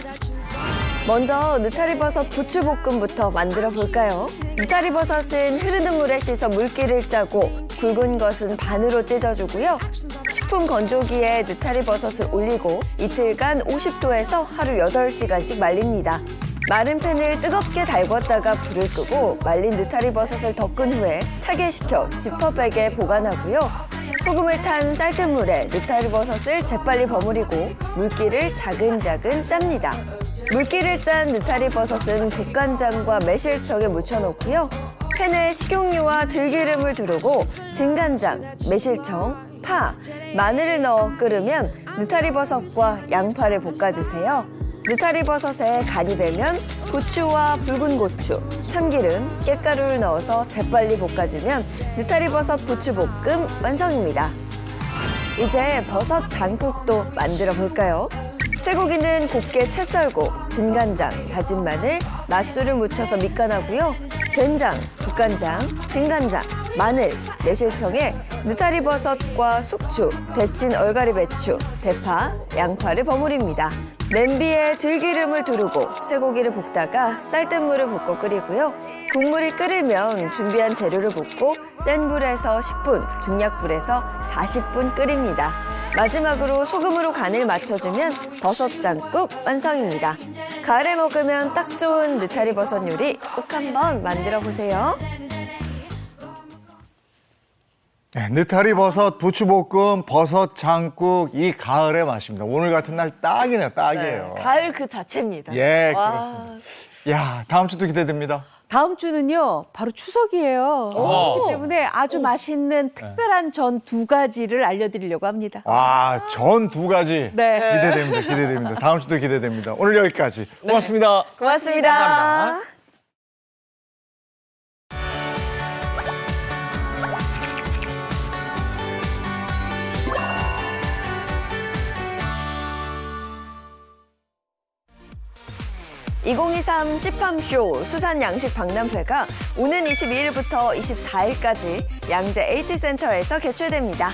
먼저 느타리 버섯 부추 볶음부터 만들어 볼까요? 느타리 버섯은 흐르는 물에 씻어 물기를 짜고 굵은 것은 반으로 찢어주고요. 식품 건조기에 느타리 버섯을 올리고 이틀간 50도에서 하루 8시간씩 말립니다. 마른 팬을 뜨겁게 달궜다가 불을 끄고 말린 느타리 버섯을 덮은 후에 차게 식혀 지퍼백에 보관하고요. 소금을 탄 쌀뜨물에 느타리 버섯을 재빨리 버무리고 물기를 자근자근 짭니다. 물기를 짠 느타리 버섯은 국간장과 매실청에 묻혀놓고요. 팬에 식용유와 들기름을 두르고 진간장, 매실청, 파, 마늘을 넣어 끓으면 느타리 버섯과 양파를 볶아주세요. 느타리 버섯에 간이 배면 고추와 붉은 고추, 참기름, 깻가루를 넣어서 재빨리 볶아주면 느타리 버섯 부추볶음 완성입니다. 이제 버섯 장국도 만들어 볼까요? 쇠고기는 곱게 채 썰고 진간장, 다진 마늘, 맛술을 묻혀서 밑간하고요. 된장, 국간장, 진간장, 마늘, 매실청에 느타리 버섯과 숙주, 데친 얼갈이 배추, 대파, 양파를 버무립니다. 냄비에 들기름을 두르고 쇠고기를 볶다가 쌀뜨물을 붓고 끓이고요. 국물이 끓으면 준비한 재료를 붓고 센 불에서 10분, 중약불에서 40분 끓입니다. 마지막으로 소금으로 간을 맞춰주면 버섯장국 완성입니다. 가을에 먹으면 딱 좋은 느타리 버섯 요리 꼭 한번 만들어 보세요. 네, 느타리 버섯 부추볶음 버섯 장국 이 가을의 맛입니다. 오늘 같은 날 딱이네요. 딱이에요. 가을 그 자체입니다. 예, 와. 그렇습니다. 야, 다음 주도 기대됩니다. 다음 주는요, 바로 추석이에요. 그렇기 때문에 아주 맛있는 특별한 전 2가지를 알려드리려고 합니다. 와, 전 2가지 네. 기대됩니다. 기대됩니다. 다음 주도 기대됩니다. 오늘 여기까지. 고맙습니다. 고맙습니다. 감사합니다. 2023 시팜쇼 수산양식 박람회가 오는 22일부터 24일까지 양재 AT센터에서 개최됩니다.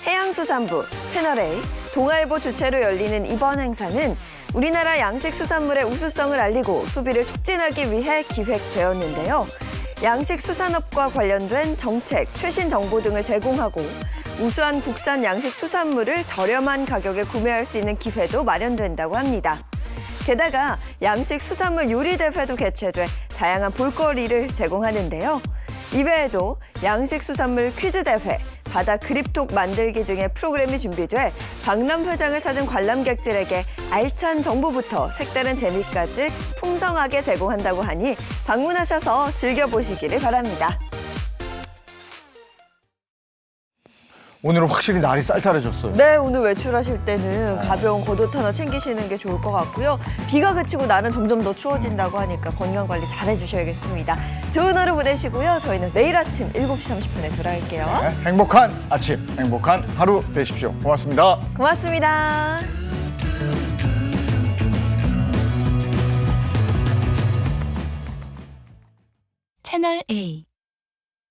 해양수산부, 채널A, 동아일보 주최로 열리는 이번 행사는 우리나라 양식수산물의 우수성을 알리고 소비를 촉진하기 위해 기획되었는데요. 양식수산업과 관련된 정책, 최신 정보 등을 제공하고 우수한 국산 양식수산물을 저렴한 가격에 구매할 수 있는 기회도 마련된다고 합니다. 게다가 양식수산물 요리대회도 개최돼 다양한 볼거리를 제공하는데요. 이외에도 양식수산물 퀴즈대회, 바다 그립톡 만들기 등의 프로그램이 준비돼 박람회장을 찾은 관람객들에게 알찬 정보부터 색다른 재미까지 풍성하게 제공한다고 하니 방문하셔서 즐겨보시기를 바랍니다. 오늘은 확실히 날이 쌀쌀해졌어요. 네, 오늘 외출하실 때는 가벼운 겉옷 하나 챙기시는 게 좋을 것 같고요. 비가 그치고 날은 점점 더 추워진다고 하니까 건강관리 잘 해주셔야겠습니다. 좋은 하루 보내시고요. 저희는 내일 아침 7시 30분에 돌아올게요. 네, 행복한 아침, 행복한 하루 되십시오. 고맙습니다. 고맙습니다. 채널 A